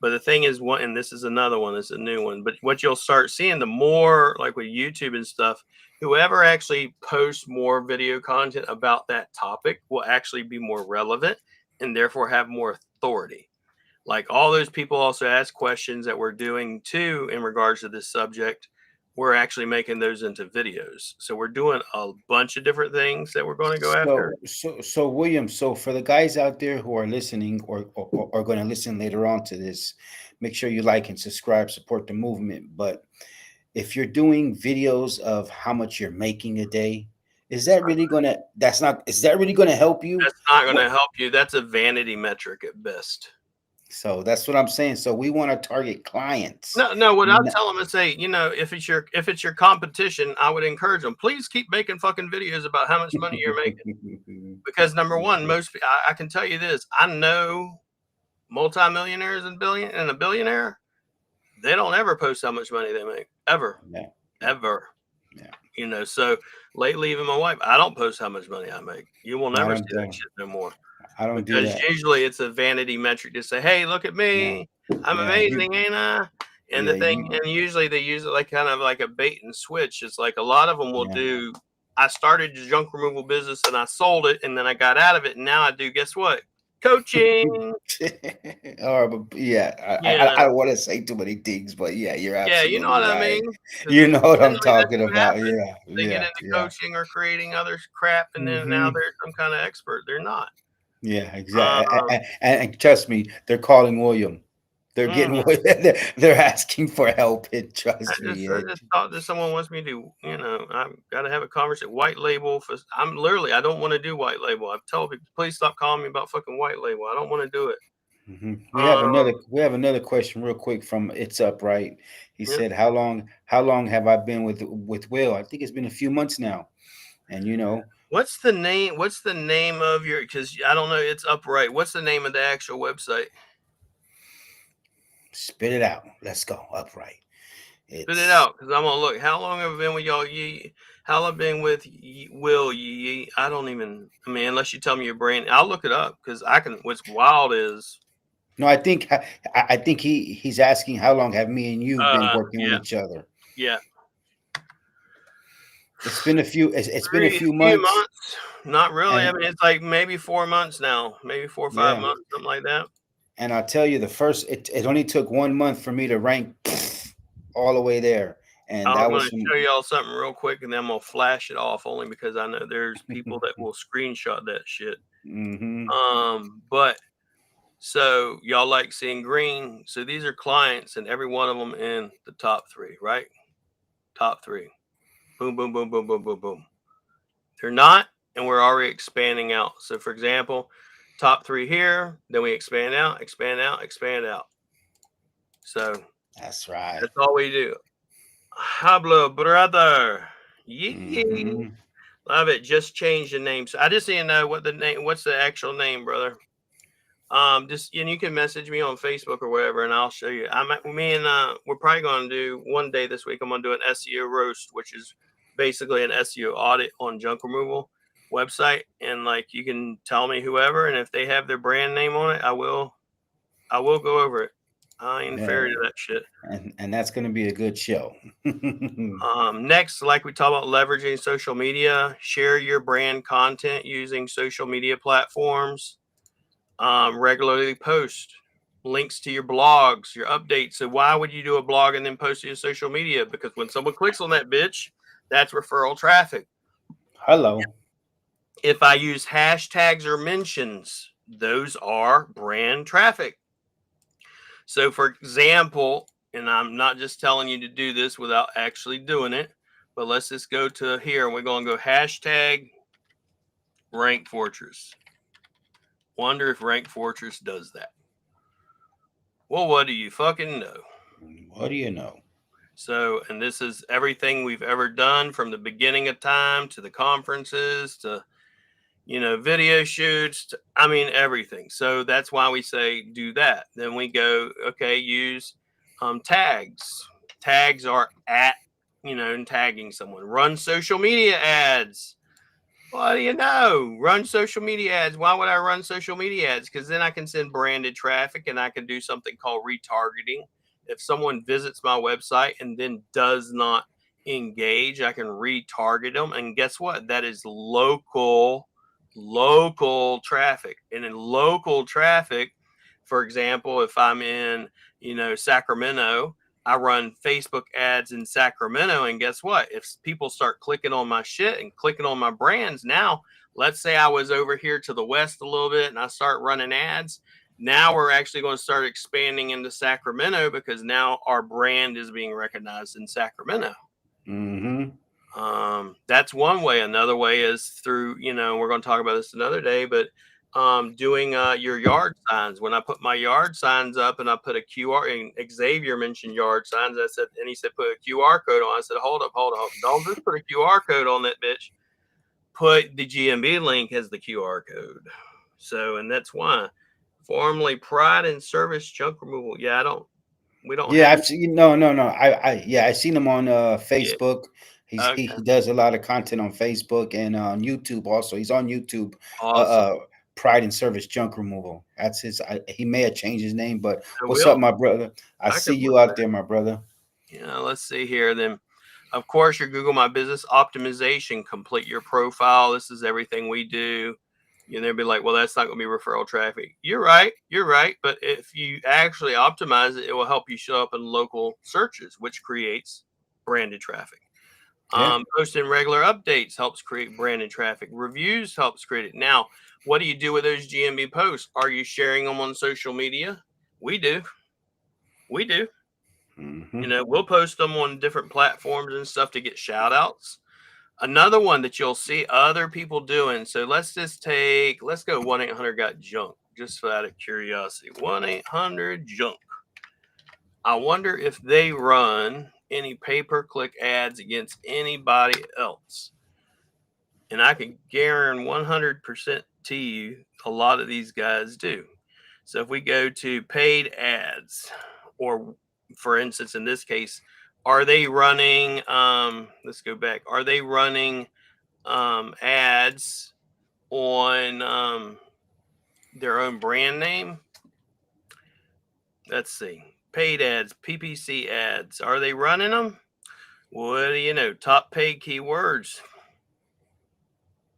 But the thing is, and this is another one, this is a new one. But what you'll start seeing, the more like with YouTube and stuff, whoever actually posts more video content about that topic will actually be more relevant and therefore have more authority. Like all those people also ask questions that we're doing too in regards to this subject. We're actually making those into videos. So we're doing a bunch of different things that we're going to go after. So William, so for the guys out there who are listening or are going to listen later on to this, make sure you like and subscribe, support the movement. But if you're doing videos of how much you're making a day, is that really gonna? That's not. Is that really gonna help you? That's not going What? to help you. That's a vanity metric at best. So that's what I'm saying. So we want to target clients. No. What I'll tell them is say, if it's your competition, I would encourage them. Please keep making fucking videos about how much money you're making. Because number one, I can tell you this: I know multimillionaires and a billionaire. They don't ever post how much money they make ever, Yeah. ever. Yeah. So lately, even my wife, I don't post how much money I make. You will never see that shit no more. I don't do Because that. usually it's a vanity metric to say, hey, look at me. I'm amazing, ain't I? And the thing, and usually they use it like kind of like a bait and switch. It's like a lot of them will do. I started the junk removal business and I sold it and then I got out of it. And now I do, guess what? Coaching. I don't want to say too many things, but yeah, you're absolutely you know what I right. mean? You know what I'm Generally, that's talking what about. happens. They get Yeah, into coaching or creating other crap, and then now they're some kind of expert. They're not. Yeah, exactly. And trust me, they're calling William. They're getting they're asking for help. And trust me. I just thought that someone wants me to, I've got to have a conversation. White label. I don't want to do white label. I've told people, please stop calling me about fucking white label. I don't want to do it. We have another question real quick from It's Up, right? He Yeah. said, how long have I been with Will? I think it's been a few months now. And what's the name? What's the name of your? Because I don't know. It's Upright. What's the name of the actual website? Spit it out. Let's go. Upright. Spit it out, because I'm gonna look. How long have I been with y'all? How long have I been with Will? I don't even. I mean, unless you tell me your brand, I'll look it up because I can. What's wild is. No, I think he's asking how long have me and you been working with each other? Yeah. It's been a few. It's been a few months. Not really. I mean, it's like maybe 4 months now, maybe 4 or 5 months, something like that. And I'll tell you, it only took 1 month for me to rank all the way there. And I'm going to show y'all something real quick, and then I'm going to flash it off only because I know there's people that will screenshot that shit. But so y'all like seeing green. So these are clients, and every one of them in the top 3, right? Top 3. Boom, boom, boom, boom, boom, boom, boom. They're not, and we're already expanding out. So, for example, top 3 here, then we expand out, expand out, expand out. So that's right. That's all we do. Hablo, brother. Yee. Love it. Just change the name. So I just need to know what the name. What's the actual name, brother? Just and you can message me on Facebook or whatever, and I'll show you. We're probably going to do one day this week. I'm going to do an SEO roast, which is basically an SEO audit on junk removal website, and like you can tell me whoever, and if they have their brand name on it, I will go over it. I ain't fair to that shit. And that's going to be a good show. Next, like we talked about, leveraging social media, share your brand content using social media platforms. Regularly post links to your blogs, your updates. So why would you do a blog and then post it to social media? Because when someone clicks on that bitch, that's referral traffic. Hello. If I use hashtags or mentions, those are brand traffic. So for example, and I'm not just telling you to do this without actually doing it, but let's just go to here and we're going to go hashtag Rank Fortress. Wonder if Rank Fortress does that. Well, what do you fucking know? What do you know? So, and this is everything we've ever done from the beginning of time to the conferences to, video shoots. Everything. So that's why we say do that. Then we go, okay, use tags. Tags are at, and tagging someone. Run social media ads. What do you know? Run social media ads. Why would I run social media ads? Because then I can send branded traffic and I can do something called retargeting. If someone visits my website and then does not engage, I can retarget them. And guess what? That is local traffic. And in local traffic, for example, if I'm in, Sacramento, I run Facebook ads in Sacramento, and guess what? If people start clicking on my shit and clicking on my brands, now let's say I was over here to the west a little bit and I start running ads. Now we're actually going to start expanding into Sacramento because now our brand is being recognized in Sacramento. Mm-hmm. That's one way. Another way is through, we're going to talk about this another day, but doing your yard signs. When I put my yard signs up and I put a QR, and Xavier mentioned yard signs, and he said put a QR code on. I said, hold up, don't just put a QR code on that bitch. Put the GMB link as the QR code. So, and that's why. Formerly Pride and Service Junk Removal. Yeah, we don't Yeah, have. I've seen no, no, no. I seen him on Yeah. Facebook. He Okay. does a lot of content on Facebook and on YouTube also. He's on YouTube. Uh, Awesome. uh Pride and Service Junk Removal. That's his. He may have changed his name, but So what's up, my brother? I I see could look you out that. there, my brother. Yeah, let's see here. Then, of course, your Google My Business optimization. Complete your profile. This is everything we do. They'll be like, well, that's not going to be referral traffic. You're right. You're right. But if you actually optimize it, it will help you show up in local searches, which creates branded traffic. Yeah. Posting regular updates helps create branded traffic. Reviews helps create it. Now, what do you do with those GMB posts? Are you sharing them on social media? We do. We do. Mm-hmm. We'll post them on different platforms and stuff to get shout outs. Another one that you'll see other people doing. So let's go 1-800-GOT-JUNK just for out of curiosity. 1-800-JUNK. I wonder if they run any pay-per-click ads against anybody else. And I can guarantee 100% to you a lot of these guys do. So if we go to paid ads, or for instance, in this case, are they running, let's go back, are they running ads on their own brand name? Let's see. Paid ads, PPC ads, are they running them? What do you know? Top paid keywords.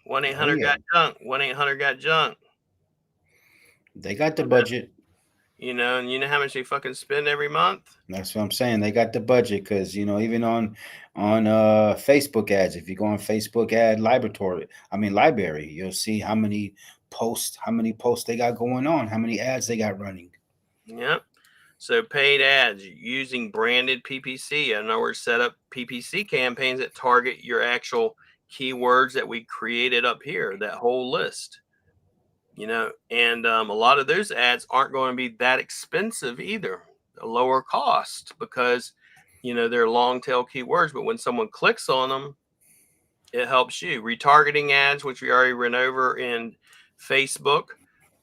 1 Oh 800 yeah, got junk. 1 800 got junk. they got the budget. And you know how much they fucking spend every month? That's what I'm saying. They got the budget because even on Facebook ads, if you go on Facebook ad library, you'll see how many posts they got going on, how many ads they got running. Yep. So paid ads using branded PPC. In other words, set up PPC campaigns that target your actual keywords that we created up here, that whole list. And a lot of those ads aren't going to be that expensive either, a lower cost because, they're long tail keywords. But when someone clicks on them, It helps you. Retargeting ads, which we already ran over in Facebook,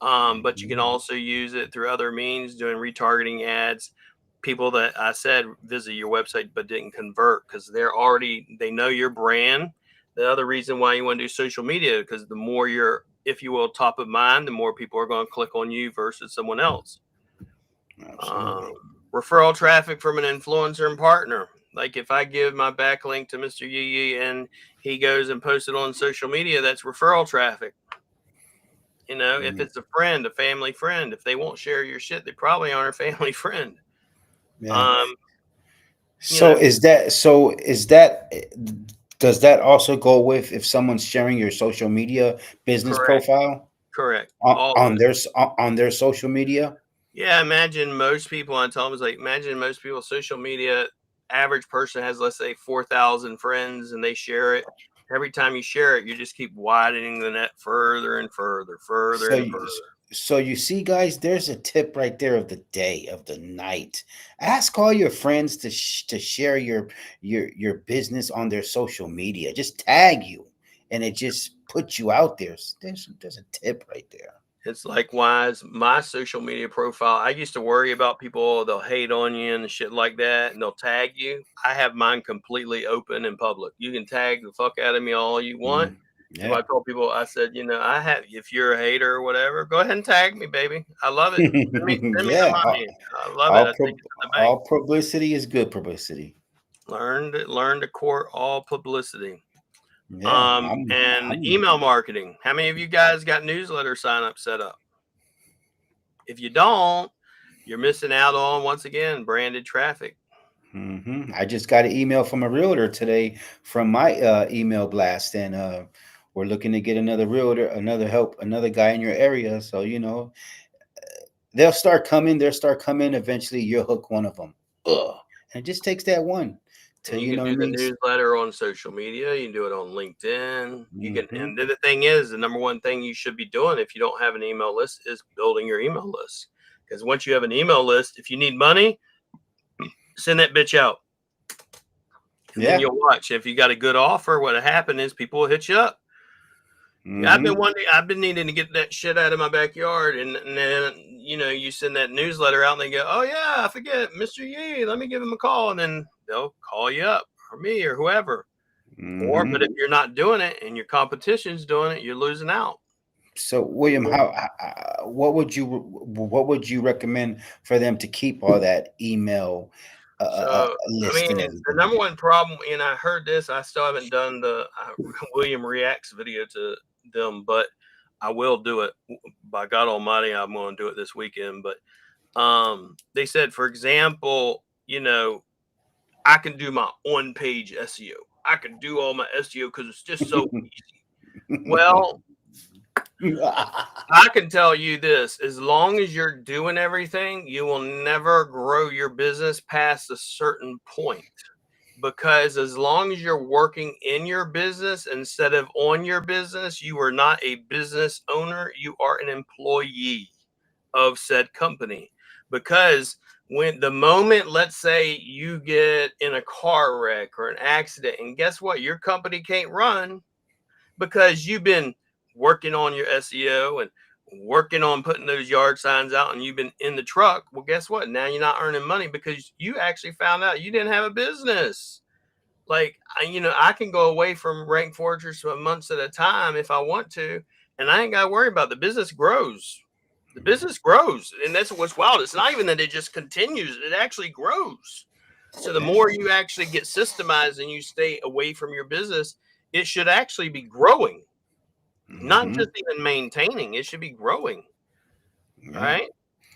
but you can Mhm. also use it through other means, doing retargeting ads. People that I said visit your website but didn't convert because they know your brand. The other reason why you want to do social media, because the more you're, if you will, top of mind, the more people are going to click on you versus someone else. Absolutely. Referral traffic from an influencer and partner. Like if I give my backlink to Mr. Yee and he goes and posts it on social media, that's referral traffic. You know, if Mhm. it's a friend, a family friend, if they won't share your shit, they probably aren't a family friend. Yeah. Um, you know, So is that does that also go with if someone's sharing your social media business correct, profile correct. on, All of on it. their on their social media? Yeah, imagine most people, I tell them, is like, imagine most people, social media, average person has, let's say, 4,000 friends and they share it. Every time you share it, you just keep widening the net further and further, further So and you, further. so you see, guys, there's a tip right there of the day, of the night. Ask all your friends to share your business on their social media. Just tag you, and it just puts you out there. There's a tip right there. It's likewise my social media profile. I used to worry about people, they'll hate on you and shit like that, and they'll tag you. I have mine completely open and public. You can tag the fuck out of me all you want. Mhm. If I Yeah. told people, I said, I have, if you're a hater or whatever, go ahead and tag me, baby. I love it. Send me the Yeah. money. I love it. I All take pub it to the bank. all publicity is good publicity. Learn to court all publicity. Yeah. And I'm email marketing. How many of you guys got newsletter sign up set up? If you don't, you're missing out on, once again, branded traffic. I just got an email from a realtor today from my email blast, and we're looking to get another realtor, another guy in your area. So they'll start coming. They'll start coming. Eventually, you'll hook one of them. Ugh. And it just takes that one And to you can what I do the mean. newsletter on social media. You can do it on LinkedIn. You can, Mm-hmm. and then the thing is, the number one thing you should be doing if you don't have an email list is building your email list. Because once you have an email list, if you need money, send that bitch out. And then Yeah. you'll watch. If you got a good offer, what'll happen is people will hit you up. Yeah, Mm-hmm. I've been needing to get that shit out of my backyard, and then you send that newsletter out, and they go, "Oh yeah, I forget, Mr. Yee, let me give him a call," and then they'll call you up, or me, or whoever. But if Mm-hmm. you're not doing it and your competition's doing it, you're losing out. So, William, what would you recommend for them to keep all that email So, I list mean, and the everything? number one problem, and I heard this, I still haven't done the William Reacts video to them, but I will do it. By God Almighty, I'm going to do it this weekend. But they said, for example, I can do my on page SEO. I can do all my SEO because it's just so easy. Well, I can tell you this, as long as you're doing everything, you will never grow your business past a certain point. Because as long as you're working in your business instead of on your business, you are not a business owner, you are an employee of said company. Because when the moment, let's say you get in a car wreck or an accident, and guess what? Your company can't run because you've been working on your SEO and working on putting those yard signs out and you've been in the truck. Well, guess what? Now you're not earning money because you actually found out you didn't have a business. Like, I can go away from Rank Fortress for months at a time if I want to, and I ain't got to worry about it. The business grows. The business grows, and that's what's wild. It's not even that it just continues; it actually grows. So the Yeah. more you actually get systemized and you stay away from your business, it should actually be growing, not Hmm. just even maintaining. It should be growing, Yeah. right?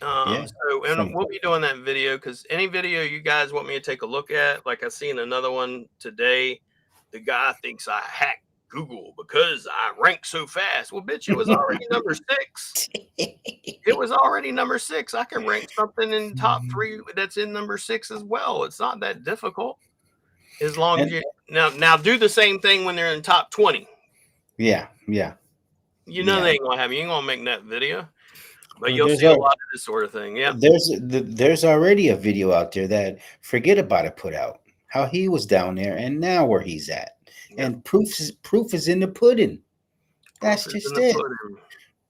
Yeah. So, and From we'll be doing that video because any video you guys want me to take a look at, like I seen another one today, the guy thinks I hacked Google because I rank so fast. Well, bitch, it was already number six. It was already number six. I can rank something in top three that's in number six as well. It's not that difficult. As long as and you now do the same thing when they're in top 20. yeah, yeah, They yeah. ain't gonna have you ain't gonna make that video, but Well, you'll see a lot of this sort of thing. Yeah. there's already a video out there that forget about it put out how he was down there and now where he's at. And proof is in the pudding. Proof That's is in just the it. pudding.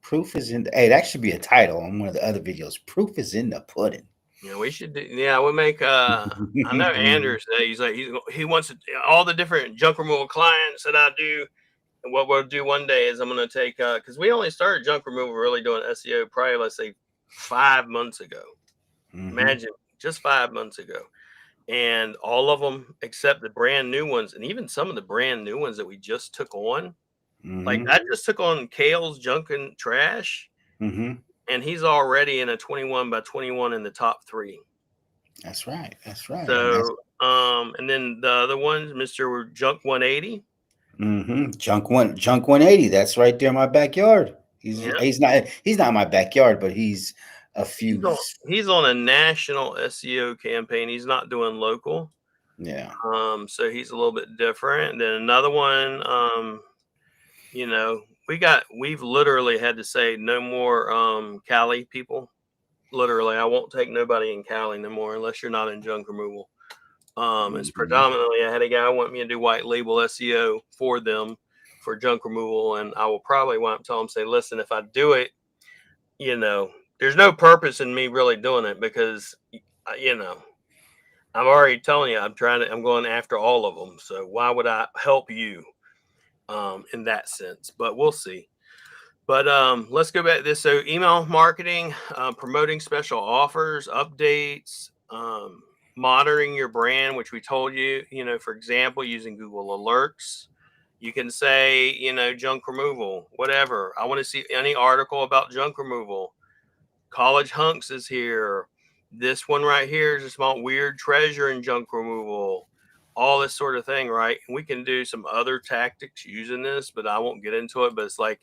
Proof is in. Hey, that should be a title on one of the other videos. Proof is in the pudding. Yeah, we should do. Yeah, we'll make. I know Anders. He's like he wants to, all the different junk removal clients that I do. And what we'll do one day is I'm going to take because we only started junk removal really doing SEO probably let's say 5 months ago. Imagine just 5 months ago, and all of them except the brand new ones, and even some of the brand new ones that we just took on. Like I just took on Kale's junk and trash, and he's already in a 21 by 21 in the top 3. That's right. That's right. So, and then the other ones, Mr. Junk 180. Junk 180. That's right there in my backyard. Yeah, He's not in my backyard, but he's a few. he's on a national SEO campaign. He's not doing local. Yeah. So he's a little bit different. And then another one, you know, we've literally had to say no more Cali people. Literally, I won't take nobody in Cali no more unless you're not in junk removal. It's predominantly I had a guy want me to do white label SEO for them for junk removal, and I will probably want to tell him, say, listen, if I do it, you know, there's no purpose in me really doing it because, you know, I'm already telling you, I'm going after all of them. So why would I help you in that sense? But we'll see. But let's go back to this. So email marketing, promoting special offers, updates, monitoring your brand, which we told you, you know, for example, using Google Alerts. You can say, you know, junk removal, whatever. I want to see any article about junk removal. College Hunks is here. This one right here is just about weird treasure and junk removal, all this sort of thing, right? And we can do some other tactics using this, but I won't get into it. But it's like,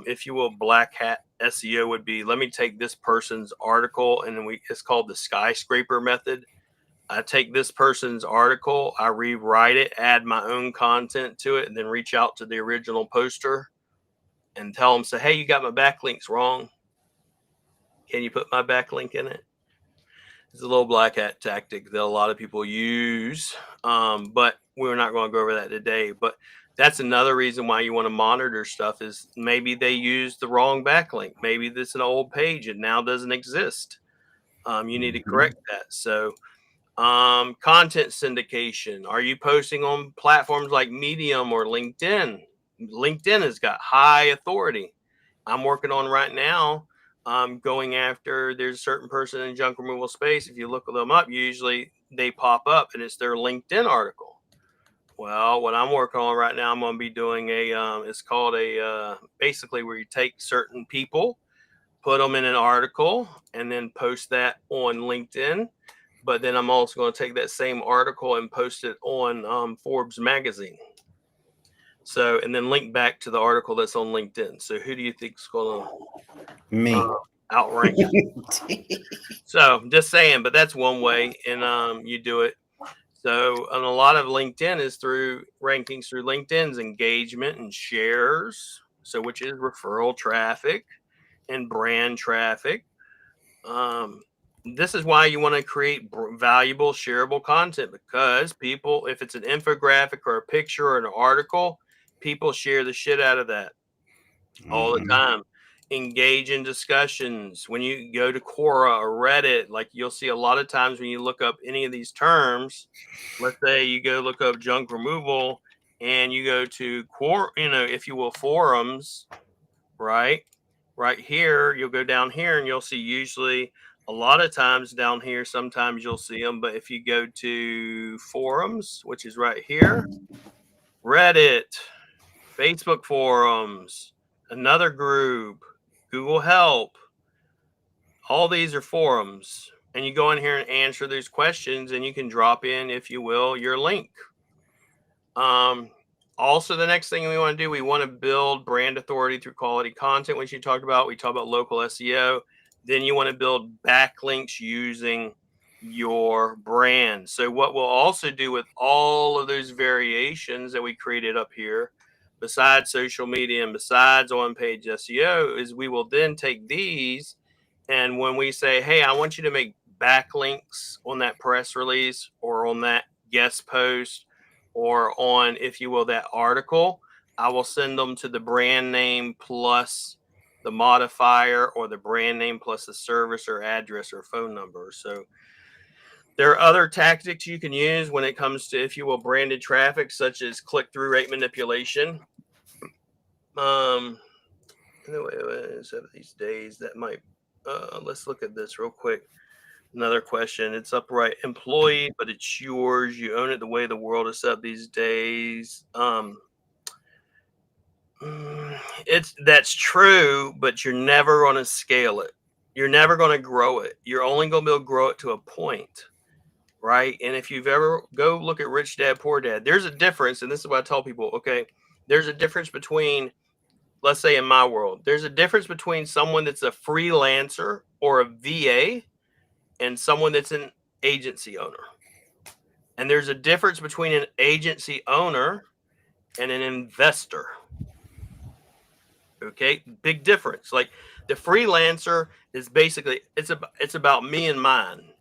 if you will, black hat SEO would be, let me take this person's article and then it's called the skyscraper method. I take this person's article, I rewrite it, add my own content to it, and then reach out to the original poster and tell them, say, hey, you got my backlinks wrong. Can you put my backlink in it? It's a little black hat tactic that a lot of people use, but we're not going to go over that today. But that's another reason why you want to monitor stuff is maybe they used the wrong backlink. Maybe this is an old page and now doesn't exist. You need to correct that. So content syndication. Are you posting on platforms like Medium or LinkedIn? LinkedIn has got high authority. I'm working on right now. Going after there's a certain person in junk removal space. If you look them up, usually they pop up and it's their LinkedIn article. Well, what I'm working on right now, I'm going to be doing it's called basically where you take certain people, put them in an article, and then post that on LinkedIn. But then I'm also going to take that same article and post it on Forbes magazine. So, and then link back to the article that's on LinkedIn. So who do you think is going to outrank it? So just saying, but that's one way, and you do it. So, and a lot of LinkedIn is through rankings through LinkedIn's engagement and shares. So, which is referral traffic and brand traffic. This is why you want to create valuable shareable content because people, if it's an infographic or a picture or an article, people share the shit out of that all the time. Engage in discussions. When you go to Quora or Reddit, like you'll see a lot of times when you look up any of these terms, let's say you go look up junk removal and you go to Quora, you know, if you will, forums, right? Right here, you'll go down here and you'll see usually a lot of times down here, sometimes you'll see them. But if you go to forums, which is right here, Reddit, Facebook forums, another group, Google Help, all these are forums. And you go in here and answer these questions and you can drop in, if you will, your link. Also, the next thing we want to do, we want to build brand authority through quality content, which we talked about local SEO. Then you want to build backlinks using your brand. So what we'll also do with all of those variations that we created up here, besides social media and besides on-page SEO, is we will then take these, and when we say, hey, I want you to make backlinks on that press release or on that guest post or on, if you will, that article, I will send them to the brand name plus the modifier, or the brand name plus the service or address or phone number. So there are other tactics you can use when it comes to, if you will, branded traffic, such as click-through rate manipulation. These days that might, let's look at this real quick. Another question. It's upright employee, but it's yours. You own it the way the world is set up these days. That's true, but you're never going to scale it. You're never going to grow it. You're only going to be able to grow it to a point, right? And if you've ever go look at Rich Dad Poor Dad, there's a difference, and this is what I tell people. Okay, there's a difference between, let's say in my world, there's a difference between someone that's a freelancer or a VA and someone that's an agency owner. And there's a difference between an agency owner and an investor. Okay, big difference. Like the freelancer is basically, it's about me and mine.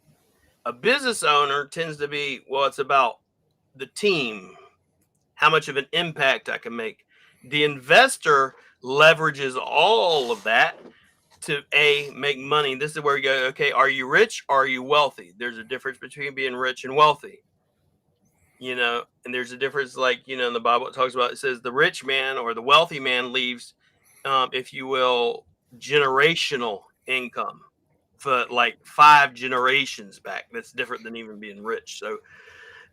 A business owner tends to be, well, it's about the team, how much of an impact I can make. The investor leverages all of that to make money. This is where you go, okay, are you rich or are you wealthy? There's a difference between being rich and wealthy. And there's a difference, like, in the Bible, it talks about, it says the rich man or the wealthy man leaves, if you will, generational income for like 5 generations back. That's different than even being rich. So,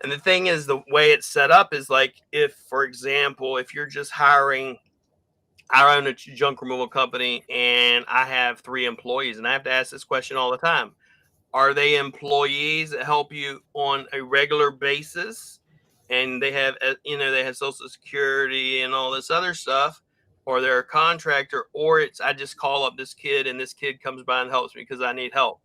and the thing is, the way it's set up is like, if, for example, if you're just hiring, I own a junk removal company and I have 3 employees, and I have to ask this question all the time. Are they employees that help you on a regular basis, and they have, they have Social Security and all this other stuff, or they're a contractor, or it's, I just call up this kid and this kid comes by and helps me because I need help?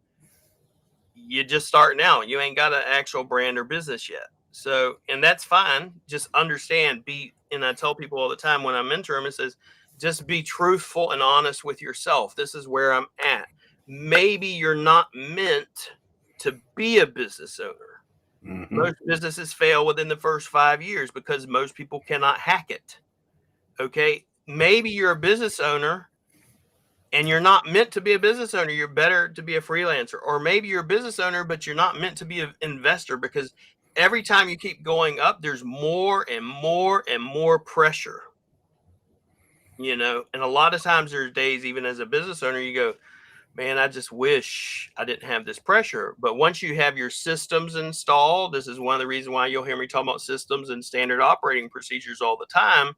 You're just starting out. You ain't got an actual brand or business yet. So, and that's fine. Just understand, and I tell people all the time when I mentor them, it says, just be truthful and honest with yourself. This is where I'm at. Maybe you're not meant to be a business owner. Mm-hmm. Most businesses fail within the first 5 years because most people cannot hack it. Okay. Maybe you're a business owner and you're not meant to be a business owner. You're better to be a freelancer. Or maybe you're a business owner, but you're not meant to be an investor, because every time you keep going up, there's more and more and more pressure. And a lot of times there's days, even as a business owner, you go, man, I just wish I didn't have this pressure. But once you have your systems installed, this is one of the reasons why you'll hear me talk about systems and standard operating procedures all the time,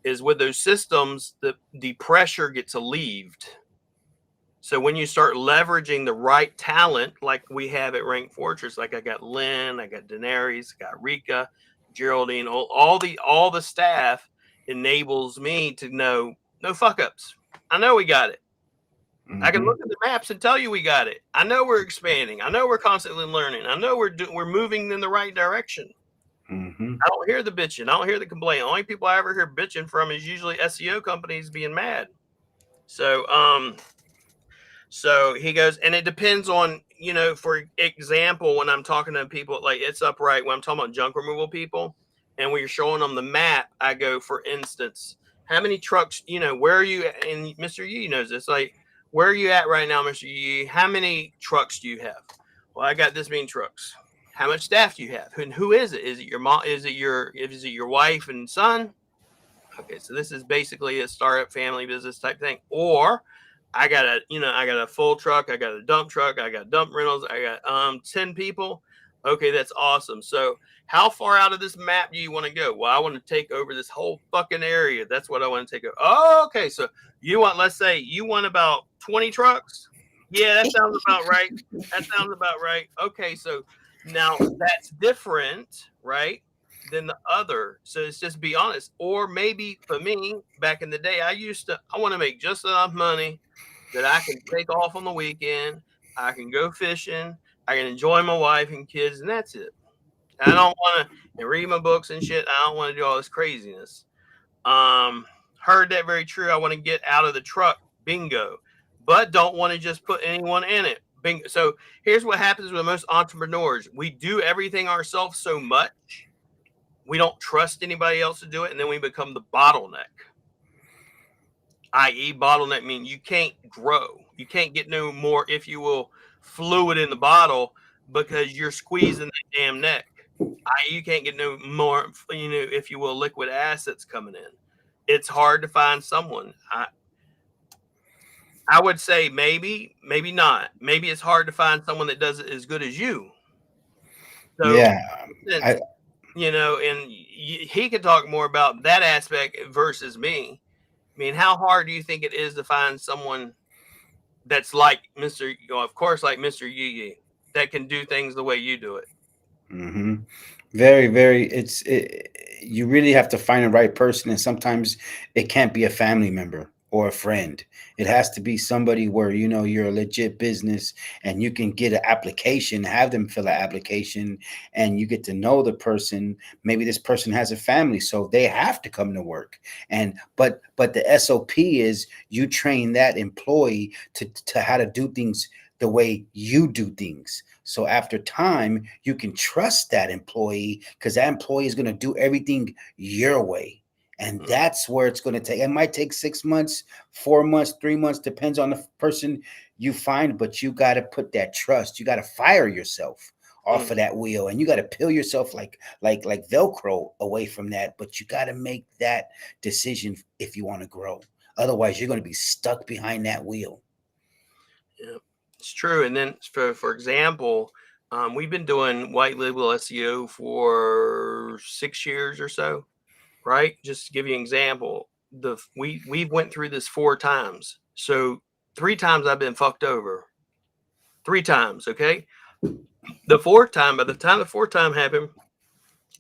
is with those systems, the pressure gets alleviated. So when you start leveraging the right talent, like we have at Rank Fortress, like I got Lynn, I got Daenerys, I got Rika, Geraldine, all the staff enables me to know no fuck ups. I know we got it. Mm-hmm. I can look at the maps and tell you we got it. I know we're expanding. I know we're constantly learning. I know we're moving in the right direction. Mm-hmm. I don't hear the bitching. I don't hear the complaint. The only people I ever hear bitching from is usually SEO companies being mad. So he goes, and it depends on, for example, when I'm talking to people, like It's Upright, when I'm talking about junk removal people, and we're showing them the map, I go, for instance, how many trucks, where are you? And Mr. Yee knows this, like, where are you at right now, Mr. Yee? How many trucks do you have? Well, I got this many trucks. How much staff do you have? And who is it? Is it your mom? Is it your wife and son? Okay, so this is basically a startup family business type thing. Or I got a full truck, I got a dump truck, I got dump rentals, I got 10 people. Okay, that's awesome. So how far out of this map do you want to go? Well, I want to take over this whole fucking area. That's what I want to take over. Oh, okay. So let's say you want about 20 trucks. Yeah, that sounds about right. That sounds about right. Okay, so now that's different, right, than the other. So it's just be honest. Or maybe for me, back in the day, I want to make just enough money that I can take off on the weekend. I can go fishing. I can enjoy my wife and kids, and that's it. I don't want to read my books and shit. I don't want to do all this craziness. Heard that very true. I want to get out of the truck. Bingo. But don't want to just put anyone in it. Bingo. So here's what happens with most entrepreneurs. We do everything ourselves so much we don't trust anybody else to do it, and then we become the bottleneck. I.e., bottleneck mean you can't grow. You can't get no more, if you will, fluid in the bottle because you're squeezing that damn neck. I.e., you can't get no more, if you will, liquid assets coming in. It's hard to find someone. I would say maybe, maybe not. Maybe it's hard to find someone that does it as good as you. So, Yeah, since I and he could talk more about that aspect versus me. I mean, how hard do you think it is to find someone that's like Mr. Of course, like Mr. Yee, that can do things the way you do it? hmm very, very. You really have to find the right person, and sometimes it can't be a family member or a friend. It has to be somebody where you're a legit business, and you can get an application, have them fill an application, and you get to know the person. Maybe this person has a family, so they have to come to work. And but the SOP is you train that employee to how to do things the way you do things. So after time, you can trust that employee because that employee is going to do everything your way. And Mm, that's where it's going to take. It might take 6 months, 4 months, 3 months, depends on the person you find, but you got to put that trust. You got to fire yourself off mm, of that wheel, and you got to peel yourself like Velcro away from that. But you got to make that decision if you want to grow. Otherwise, you're going to be stuck behind that wheel. yeah, it's true. And then, for example, we've been doing white label SEO for 6 years or so, right? Just to give you an example, we went through this 4 times. So 3 times I've been fucked over. 3 times, okay. The fourth time, by the time the fourth time happened,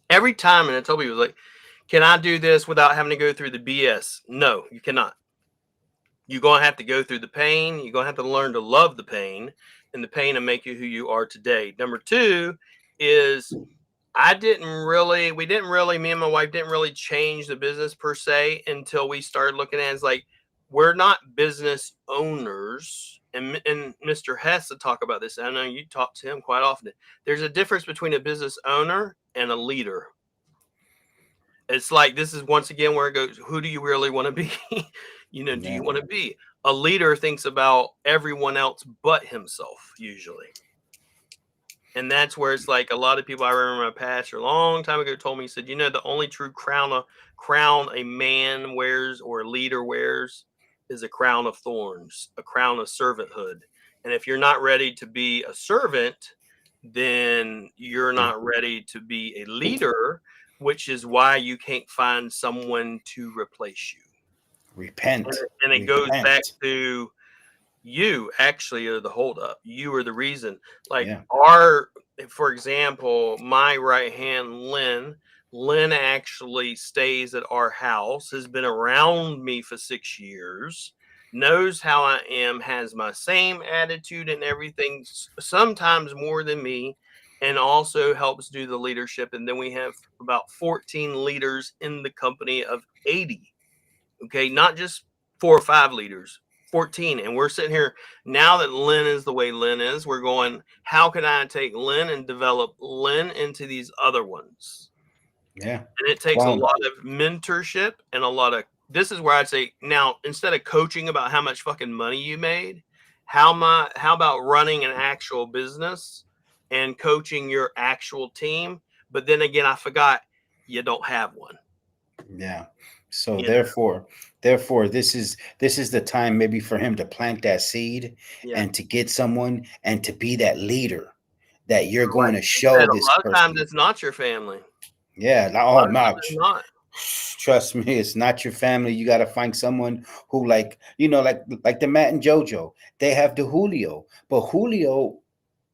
every time, and I told me, it was like, can I do this without having to go through the BS? No, you cannot. You're going to have to go through the pain. You're going to have to learn to love the pain, and the pain will make you who you are today. Number two is we didn't really, me and my wife didn't really change the business per se until we started looking at it as like, we're not business owners. And Mr. Hess to talk about this. I know you talk to him quite often. There's a difference between a business owner and a leader. It's like, this is once again where it goes, who do you really want to be? Do Yeah. you want to be a leader? Thinks about everyone else but himself usually. And that's where it's like, a lot of people, I remember my pastor a long time ago told me, he said, the only true crown a man wears or a leader wears is a crown of thorns, a crown of servanthood. And if you're not ready to be a servant, then you're not ready to be a leader, which is why you can't find someone to replace you. Repent. And it goes back Repent. to, you actually are the holdup. You are the reason. Like, Yeah. for example, my right hand, Lynn actually stays at our house, has been around me for 6 years, knows how I am, has my same attitude and everything, sometimes more than me, and also helps do the leadership. And then we have about 14 leaders in the company of 80. Okay, not just 4 or 5 leaders, 14. And we're sitting here now that Lynn is the way Lynn is, we're going, how can I take Lynn and develop Lynn into these other ones? Yeah. And it takes a Clone. lot of mentorship and a lot of, this is where I'd say, now, instead of coaching about how much fucking money you made, how about running an actual business and coaching your actual team? But then again, I forgot, you don't have one. Yeah. So You know? therefore, this is the time maybe for him to plant that seed Yeah. and to get someone and to be that leader that you're going Like to you said, show a this lot of times person. it's not your family. Yeah. A lot Oh of times no. it's not. Trust me, it's not your family. You got to find someone who, like the Matt and JoJo. They have the Julio, but Julio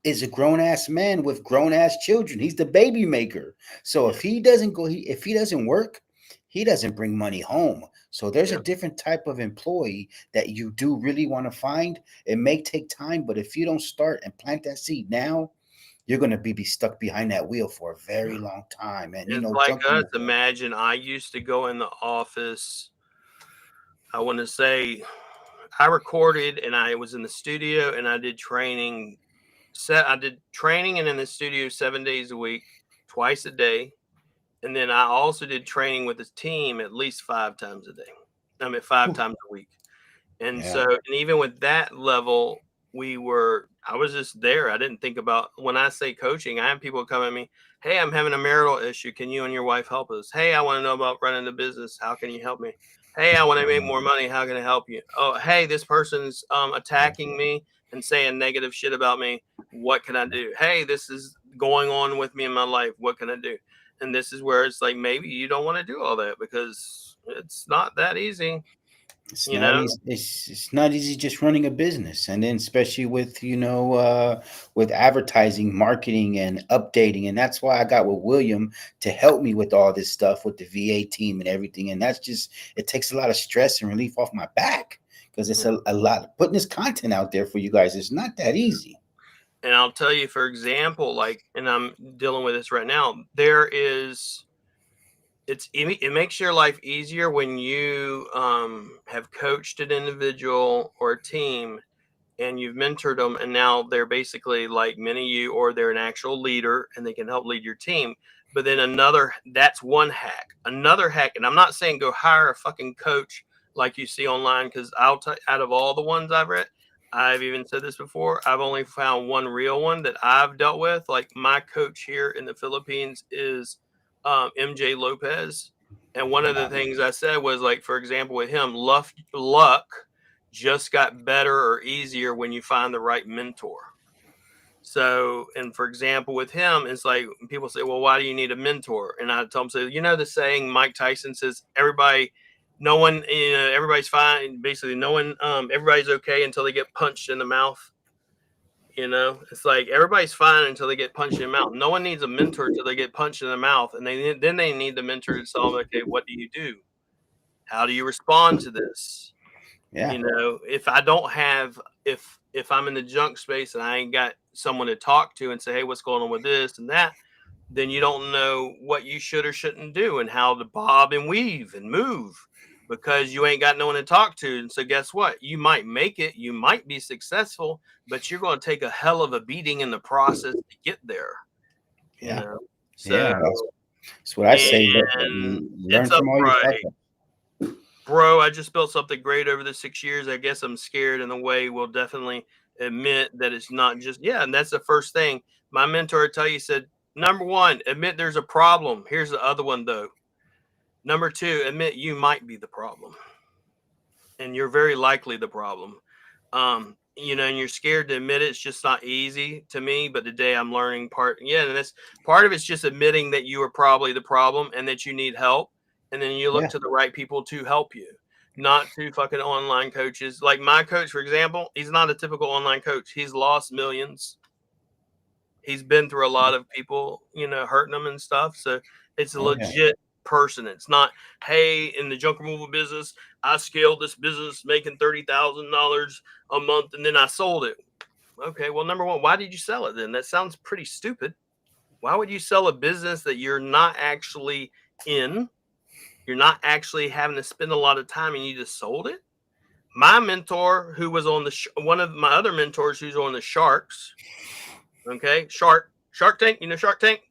is a grown ass man with grown ass children. He's the baby maker. So Yeah, if he doesn't work, he doesn't bring money home. So there's a yeah. different type of employee that you do really want to find. It may take time, but if you don't start and plant that seed now, you're going to be stuck behind that wheel for a very Yeah. long time. And It's like junkie us. metal. Imagine I used to go in the office. I want to say I recorded and I was in the studio and I did training. I did training and in the studio 7 days a week, twice a day. And then I also did training with his team at least 5 times a day. I mean, 5 Whew. times a week. And Yeah. so, and even with that level, I was just there. I didn't think about, when I say coaching, I have people come at me, hey, I'm having a marital issue. Can you and your wife help us? Hey, I want to know about running the business. How can you help me? Hey, I want to make more money. How can I help you? Oh, hey, this person's Yeah. attacking me and saying negative shit about me. What can I do? Hey, this is going on with me in my life. What can I do? And this is where it's like, maybe you don't want to do all that because it's not that easy, It's you not know? easy. It's not easy just running a business, and then especially with with advertising, marketing, and updating. And that's why I got with William to help me with all this stuff with the VA team and everything. And that's just, it takes a lot of stress and relief off my back because it's a lot putting this content out there for you guys. It's not that easy. And I'll tell you, for example, like, and I'm dealing with this right now, there is, it makes your life easier when you have coached an individual or a team and you've mentored them, and now they're basically like mini you, or they're an actual leader and they can help lead your team. But then that's one hack. Another hack, and I'm not saying go hire a fucking coach like you see online, because out of all the ones I've read, I've even said this before, I've only found one real one that I've dealt with. Like, my coach here in the Philippines is MJ Lopez. And one of the things I said was, like, for example, with him, luck just got better or easier when you find the right mentor. So, and for example, with him, it's like people say, well, why do you need a mentor? And I tell them, so, the saying Mike Tyson says, everybody's fine. Basically, no one, everybody's okay until they get punched in the mouth. It's like everybody's fine until they get punched in the mouth. No one needs a mentor until they get punched in the mouth. And then they need the mentor to tell them, okay, what do you do? How do you respond to this? Yeah. If I don't have, if I'm in the junk space and I ain't got someone to talk to and say, hey, what's going on with this and that, then you don't know what you should or shouldn't do and how to bob and weave and move, because you ain't got no one to talk to. And so guess what? You might make it, you might be successful, but you're going to take a hell of a beating in the process to get there, you Yeah. know? Yeah. So, That's what I say. and Learn it's a from all your fuck right. ups. Bro, I just built something great over the 6 years. I guess I'm scared in a way. We'll definitely admit that it's not just, yeah. And that's the first thing my mentor would tell you. Said, number one, admit there's a problem. Here's the other one, though. Number two, admit you might be the problem. And you're very likely the problem. And you're scared to admit it. It's just not easy to me. But today I'm learning and that's part of it's just admitting that you are probably the problem and that you need help. And then you look Yeah. to the right people to help you, not to fucking online coaches. Like my coach, for example, he's not a typical online coach. He's lost millions. He's been through a lot of people, hurting them and stuff. So it's a Oh yeah. legit person. It's not, hey, in the junk removal business, I scaled this business making $30,000 a month and then I sold it. Okay, well, number one, why did you sell it then? That sounds pretty stupid. Why would you sell a business that you're not actually in? You're not actually having to spend a lot of time and you just sold it? My mentor, who was on one of my other mentors who's on the Sharks, okay, Shark Tank, Shark Tank?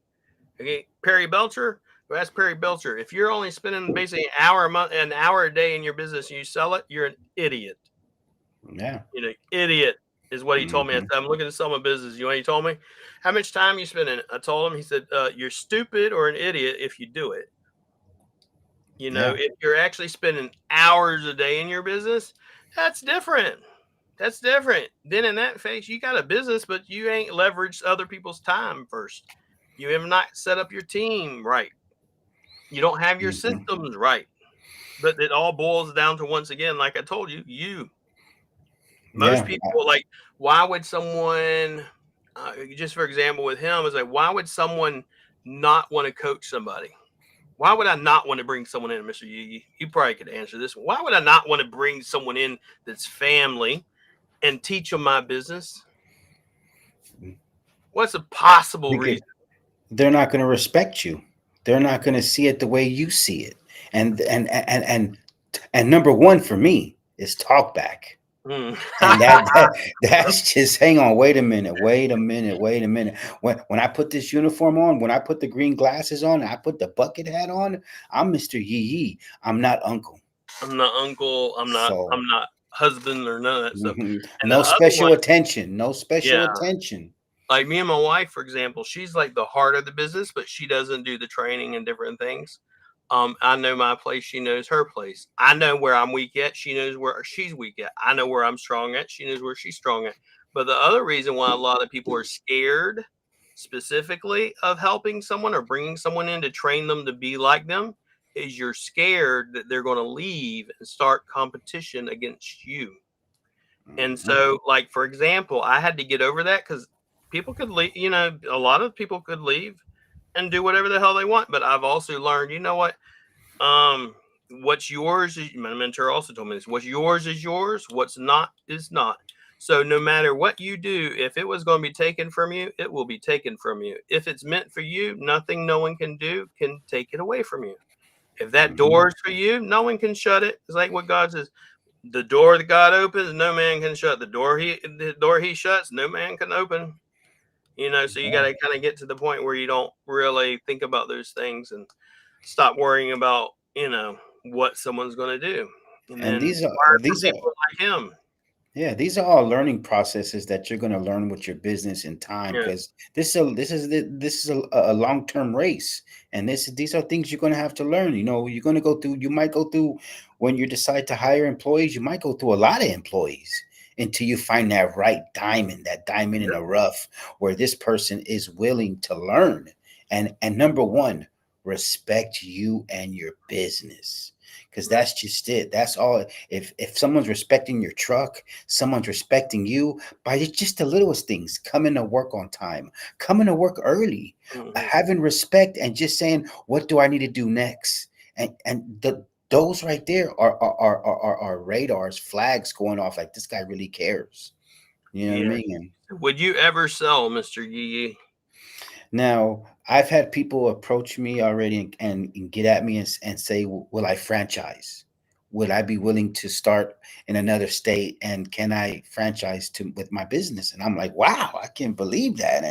Okay, Perry Belcher. Go ask Perry Belcher. If you're only spending basically an hour a day in your business and you sell it, you're an idiot. Yeah. Idiot is what he told me. I Hmm. said, I'm looking to sell my business. You know what he told me? How much time you spend in it? I told him. He said, you're stupid or an idiot if you do it. Yeah. If you're actually spending hours a day in your business, that's different. That's different. Then in that case, you got a business, but you ain't leveraged other people's time first. You have not set up your team right. You don't have your Hmm. systems right. But it all boils down to, once again, like I told you. Most Yeah. people, like, why would someone, just for example, with him, is like, why would someone not want to coach somebody? Why would I not want to bring someone in, Mr. Yugi? You probably could answer this one. Why would I not want to bring someone in that's family and teach them my business? What's a possible Because reason? they're not going to respect you. They're not going to see it the way you see it. And number one for me is talk back. Mm. And that's just hang on, wait a minute, wait a minute, wait a minute. When I put this uniform on, when I put the green glasses on, and I put the bucket hat on, I'm Mr. Yee Yee. I'm not Uncle. I'm not uncle. So I'm not husband or none of that stuff. And the no other one, special attention. No special yeah, attention. like me and my wife, for example, she's like the heart of the business, but she doesn't do the training and different things. I know my place, she knows her place. I know where I'm weak at, she knows where she's weak at. I know where I'm strong at, she knows where she's strong at. But the other reason why a lot of people are scared specifically of helping someone or bringing someone in to train them to be like them is you're scared that they're going to leave and start competition against you. And Mhm, so, like, for example, I had to get over that because people could leave, a lot of people could leave and do whatever the hell they want. But I've also learned, you know what? What's yours is, my mentor also told me this, what's yours is yours, what's not is not. So no matter what you do, if it was going to be taken from you, it will be taken from you. If it's meant for you, nothing no one can do can take it away from you. If that mhm. door is for you, no one can shut it. It's like what God says, the door that God opens, no man can shut. The door he shuts, no man can open. So you got Yeah. to kind of get to the point where you don't really think about those things and stop worrying about what someone's going to do, and And then these are learn from these are people like him. Yeah, these are all learning processes that you're going to learn with your business in time, Yeah, because this is a long term race, and these are things you're going to have to learn. You're going to go through. You might go through when you decide to hire employees. You might go through a lot of employees until you find that diamond in yeah, the rough, where this person is willing to learn. And number one, respect you and your business, because right. that's just it. That's all. If someone's respecting your truck, someone's respecting you by just the littlest things, coming to work on time, coming to work early, Mhm. having respect, and just saying, what do I need to do next? And those right there are radars, flags going off, like this guy really cares. You know what I Yeah. mean? Would you ever sell, Mr. Yee? Now, I've had people approach me already and get at me and say, will I franchise? Would I be willing to start in another state, and can I franchise to with my business? And I'm like, wow, I can't believe that.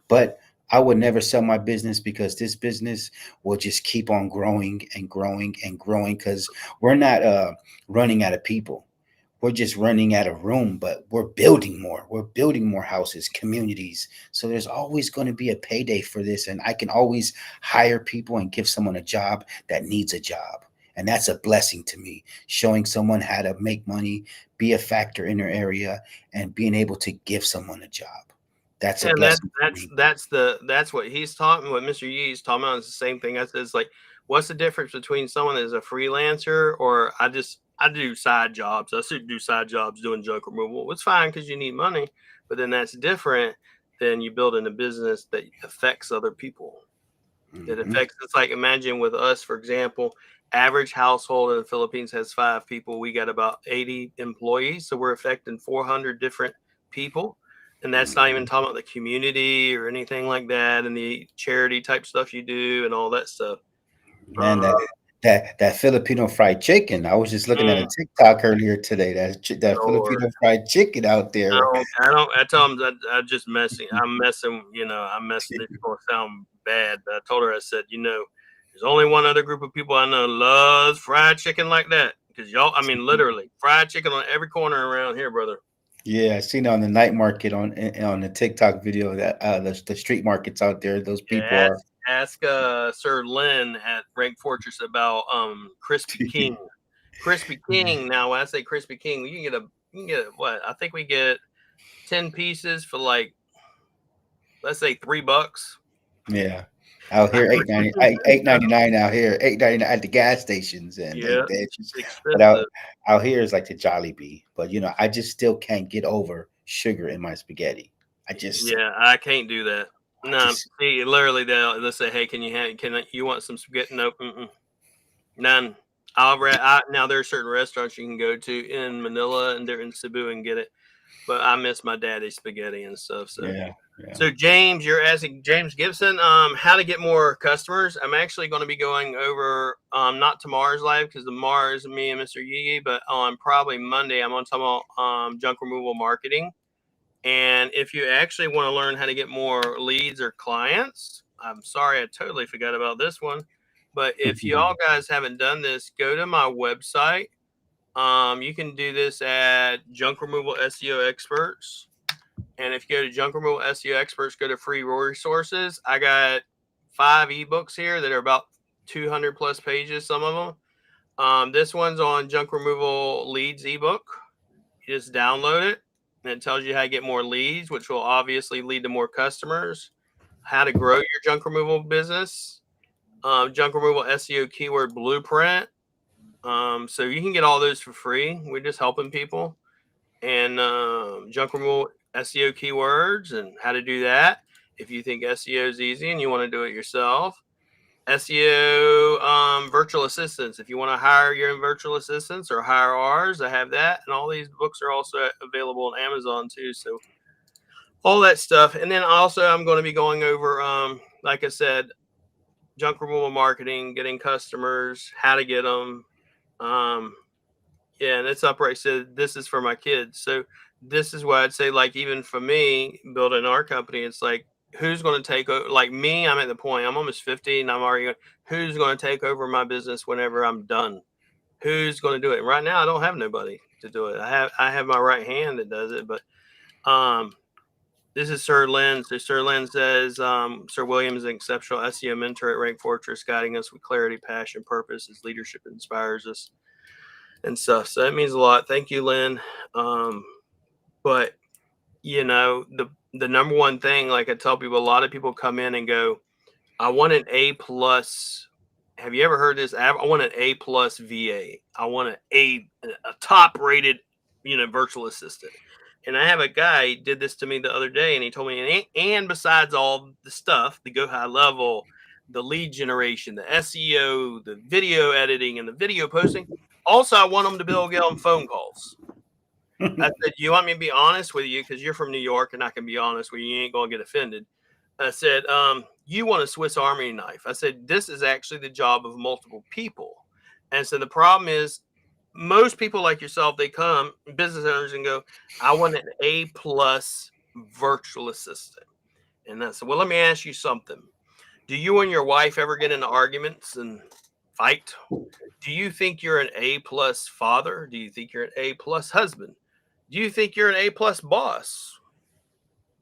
But I would never sell my business, because this business will just keep on growing and growing and growing, because we're not running out of people. We're just running out of room, but we're building more. We're building more houses, communities. So there's always going to be a payday for this. And I can always hire people and give someone a job that needs a job. And that's a blessing to me, showing someone how to make money, be a factor in their area, and being able to give someone a job. That's a And that's blessing to that's me. that's the that's what he's talking. What Mr. Yee's talking about is the same thing. I said, it's like, what's the difference between someone that's a freelancer or I do side jobs. I still do side jobs doing junk removal. It's fine because you need money, but then that's different than you building a business that affects other people. That Hmm. affects. It's like, imagine with us, for example, average household in the Philippines has 5 people. We got about 80 employees, so we're affecting 400 different people. And that's not even Hmm. talking about the community or anything like that, and the charity type stuff you do and all that stuff. Man, that Filipino fried chicken. I was just looking at a Mm, TikTok earlier today. That Lord. Filipino fried chicken out there. I don't. I tell them that I just messing. I'm messing. I'm messing. It's gonna sound bad, but I told her. I said, there's only one other group of people I know loves fried chicken like that. Because y'all, I mean, literally fried chicken on every corner around here, brother. Yeah, I seen it on the night market on the TikTok video, that the street markets out there. Those people Yeah, are. ask Sir Lynn at Rank Fortress about Crispy King. Crispy King. Now, when I say Crispy King, you can get what? I think we get 10 pieces for like, let's say $3. Yeah, out here 8.99 out here, 8.99 at the gas stations, and Yeah, they it's just, but expensive. out here is like the Jollibee. But I just still can't get over sugar in my spaghetti. I just Yeah, I can't do that. I No, just see, literally, they'll say, "Hey, you want some spaghetti?" Nope, none. Now there are certain restaurants you can go to in Manila and they're in Cebu and get it, but I miss my daddy's spaghetti and stuff. So Yeah. Yeah. So James, you're asking James Gibson, how to get more customers. I'm actually going to be going over, not tomorrow's live because tomorrow is me and Mr. Yee, but on probably Monday, I'm going to talk about junk removal marketing. And if you actually want to learn how to get more leads or clients, I'm sorry, I totally forgot about this one. But if y'all guys haven't done this, go to my website. You can do this at Junk Removal SEO Experts. And if you go to Junk Removal SEO Experts, go to free resources. I got 5 ebooks here that are about 200 plus pages, some of them. This one's on Junk Removal Leads ebook. You just download it, and it tells you how to get more leads, which will obviously lead to more customers, how to grow your junk removal business, junk removal SEO keyword blueprint. So you can get all those for free. We're just helping people. And junk removal SEO keywords and how to do that. If you think SEO is easy and you want to do it yourself, SEO virtual assistants. If you want to hire your own virtual assistants or hire ours, I have that. And all these books are also available on Amazon too. So all that stuff. And then also I'm going to be going over, like I said, junk removal marketing, getting customers, how to get them. Yeah, and it's upright. So this is for my kids. So this is why I'd say, like, even for me, building our company, it's like, who's going to take over? Like me, I'm at the point, I'm almost 50 and I'm already going, who's going to take over my business whenever I'm done? Who's going to do it? And right now, I don't have nobody to do it. I have my right hand that does it, but this is Sir Lynn. So Sir Lynn says, Sir William is an exceptional SEO mentor at Rank Fortress, guiding us with clarity, passion, purpose. His leadership inspires us and stuff. So that means a lot. Thank you, Lynn. But you know, the number one thing, like I tell people, a lot of people come in and go, I want an A plus. Have you ever heard this? I want an A plus VA. I want a top rated, virtual assistant. And I have a guy did this to me the other day, and he told me, and besides all the stuff, the go high level, the lead generation, the SEO, the video editing, and the video posting. Also, I want them to be able to get on phone calls. I said, you want me to be honest with you? Because you're from New York and I can be honest with you. You ain't going to get offended. I said, you want a Swiss Army knife. I said, this is actually the job of multiple people. And so the problem is most people like yourself, they come, business owners, and go, I want an A plus virtual assistant. And I said, well, let me ask you something. Do you and your wife ever get into arguments and fight? Do you think you're an A plus father? Do you think you're an A plus husband? Do you think you're an A plus boss?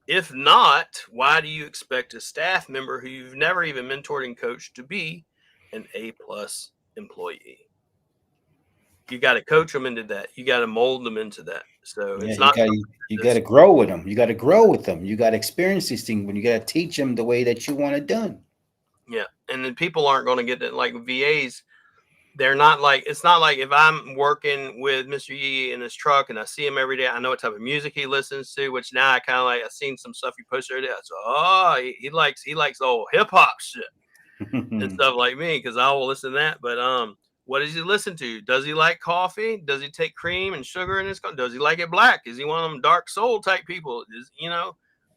If not, why do you expect a staff member who you've never even mentored and coached to be an A plus employee? You got to coach them into that. You got to mold them into that. So Yeah, it's not. you got to grow with them. You got to grow with them. You got to experience these things when you got to teach them the way that you want it done. Yeah, and then people aren't going to get it like VAs. They're not like, it's not like if I'm working with Mr. Yee in his truck and I see him every day, I know what type of music he listens to, which now I kind of like, I've seen some stuff he posted every day. So, he likes old hip hop shit and stuff like me, because I will listen to that. But what does he listen to? Does he like coffee? Does he take cream and sugar in his coffee? Does he like it black? Is he one of them dark soul type people?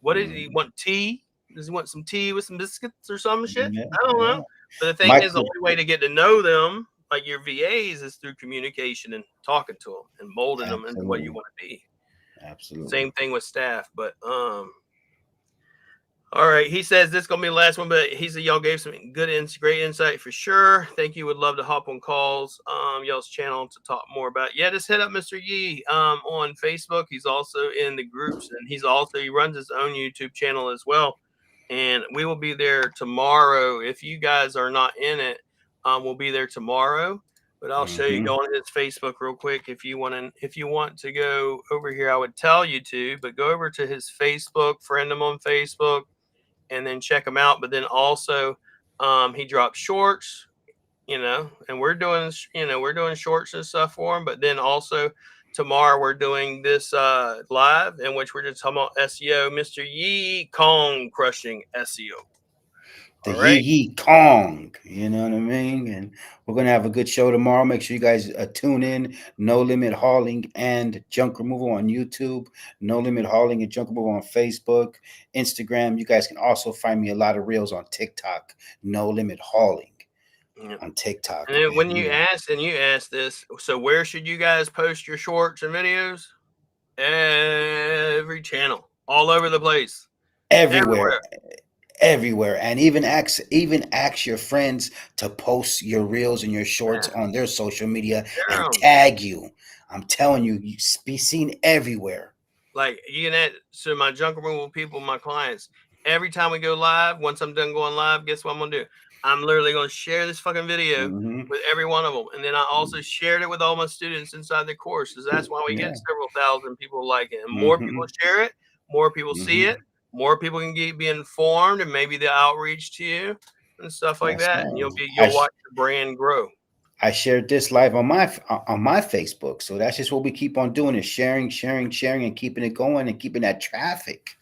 What does he want? Tea? Does he want some tea with some biscuits or some shit? Yeah, I don't yeah. know. But the thing is, the Michael, only way to get to know them, like your VAs, is through communication and talking to them and molding them into what you absolutely, want to be. absolutely. Same thing with staff. But all right, he says this is gonna be the last one, but he said y'all gave some great insight for sure. Thank you. Would love to hop on calls, y'all's channel to talk more about. Yeah, just hit up Mr. Yee on Facebook. He's also in the groups, and he runs his own YouTube channel as well. And we will be there tomorrow. If you guys are not in it, we'll be there tomorrow. But I'll show you, go on his Facebook real quick if you want to go over here. I would tell you to, but go over to his Facebook, friend him on Facebook, and then check him out. But then also, he drops shorts, and we're doing shorts and stuff for him. But then also tomorrow we're doing this live in which we're just talking about SEO, Mr. Yee Kong crushing SEO. The All Yee right. Yee Kong. You know what I mean? And we're gonna have a good show tomorrow. Make sure you guys tune in. No Limit Hauling and Junk Removal on YouTube. No Limit Hauling and Junk Removal on Facebook, Instagram. You guys can also find me a lot of reels on TikTok. No Limit Hauling Yeah. on TikTok. And then when And you ask this, so where should you guys post your shorts and videos? Every channel, all over the place, everywhere, everywhere. everywhere, and even ask your friends to post your reels and your shorts Yeah, on their social media share and 'em. tag you. I'm telling you, you be seen everywhere. Like you can add, so my junk removal people, my clients, every time we go live, once I'm done going live, guess what I'm gonna do? I'm literally gonna share this fucking video Hmm. with every one of them. And then I also shared it with all my students inside the course. Because that's why we get Yeah. several thousand people like it. And more people Hmm. share it, more people see Hmm. it, more people can be informed, and maybe the outreach to you and stuff like That's that. And right. you'll watch the brand grow. I shared this live on my Facebook, so that's just what we keep on doing is sharing, sharing, sharing, and keeping it going and keeping that traffic.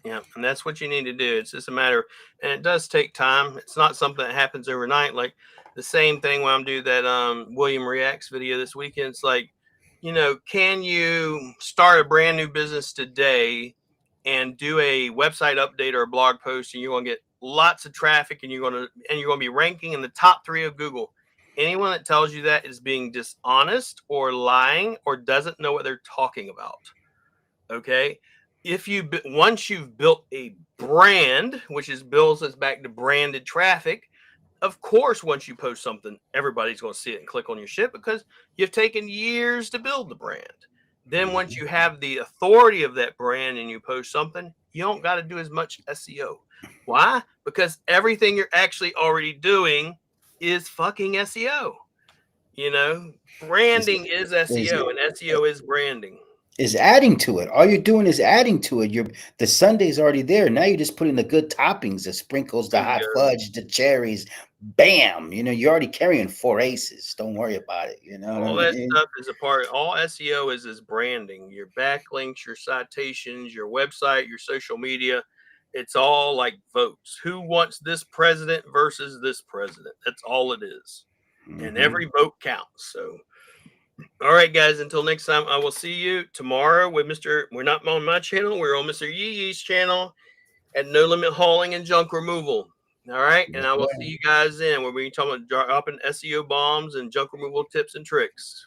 Yeah, and that's what you need to do. It's just a matter, and it does take time. It's not something that happens overnight. Like the same thing when I'm doing that William Reacts video this weekend. It's like, can you start a brand new business today and do a website update or a blog post, and you're gonna get lots of traffic, and you're gonna be ranking in the top 3 of Google. Anyone that tells you that is being dishonest or lying or doesn't know what they're talking about. Okay. If once you've built a brand, which is builds us back to branded traffic, of course, once you post something, everybody's going to see it and click on your shit because you've taken years to build the brand. Then once Mhm. you have the authority of that brand and you post something, you don't got to do as much SEO. Why? Because everything you're actually already doing is fucking SEO. Is Branding is is SEO and SEO is branding. is adding to it. All you're doing is adding to it. The Sunday's already there. Now you're just putting the good toppings, the sprinkles, the hot Bingo. fudge, the cherries. Bam! You're already carrying 4 aces. Don't worry about it. You know what I All that mean? stuff is a part. All SEO is branding. Your backlinks, your citations, your website, your social media. It's all like votes. Who wants this president versus this president? That's all it is. And Hmm. every vote counts. So, all right, guys. Until next time, I will see you tomorrow with Mr. We're not on my channel. We're on Mr. Yee Yee's channel at No Limit Hauling and Junk Removal. All right. And Yes, I will see sir. you guys then where we talk about dropping SEO bombs and junk removal tips and tricks.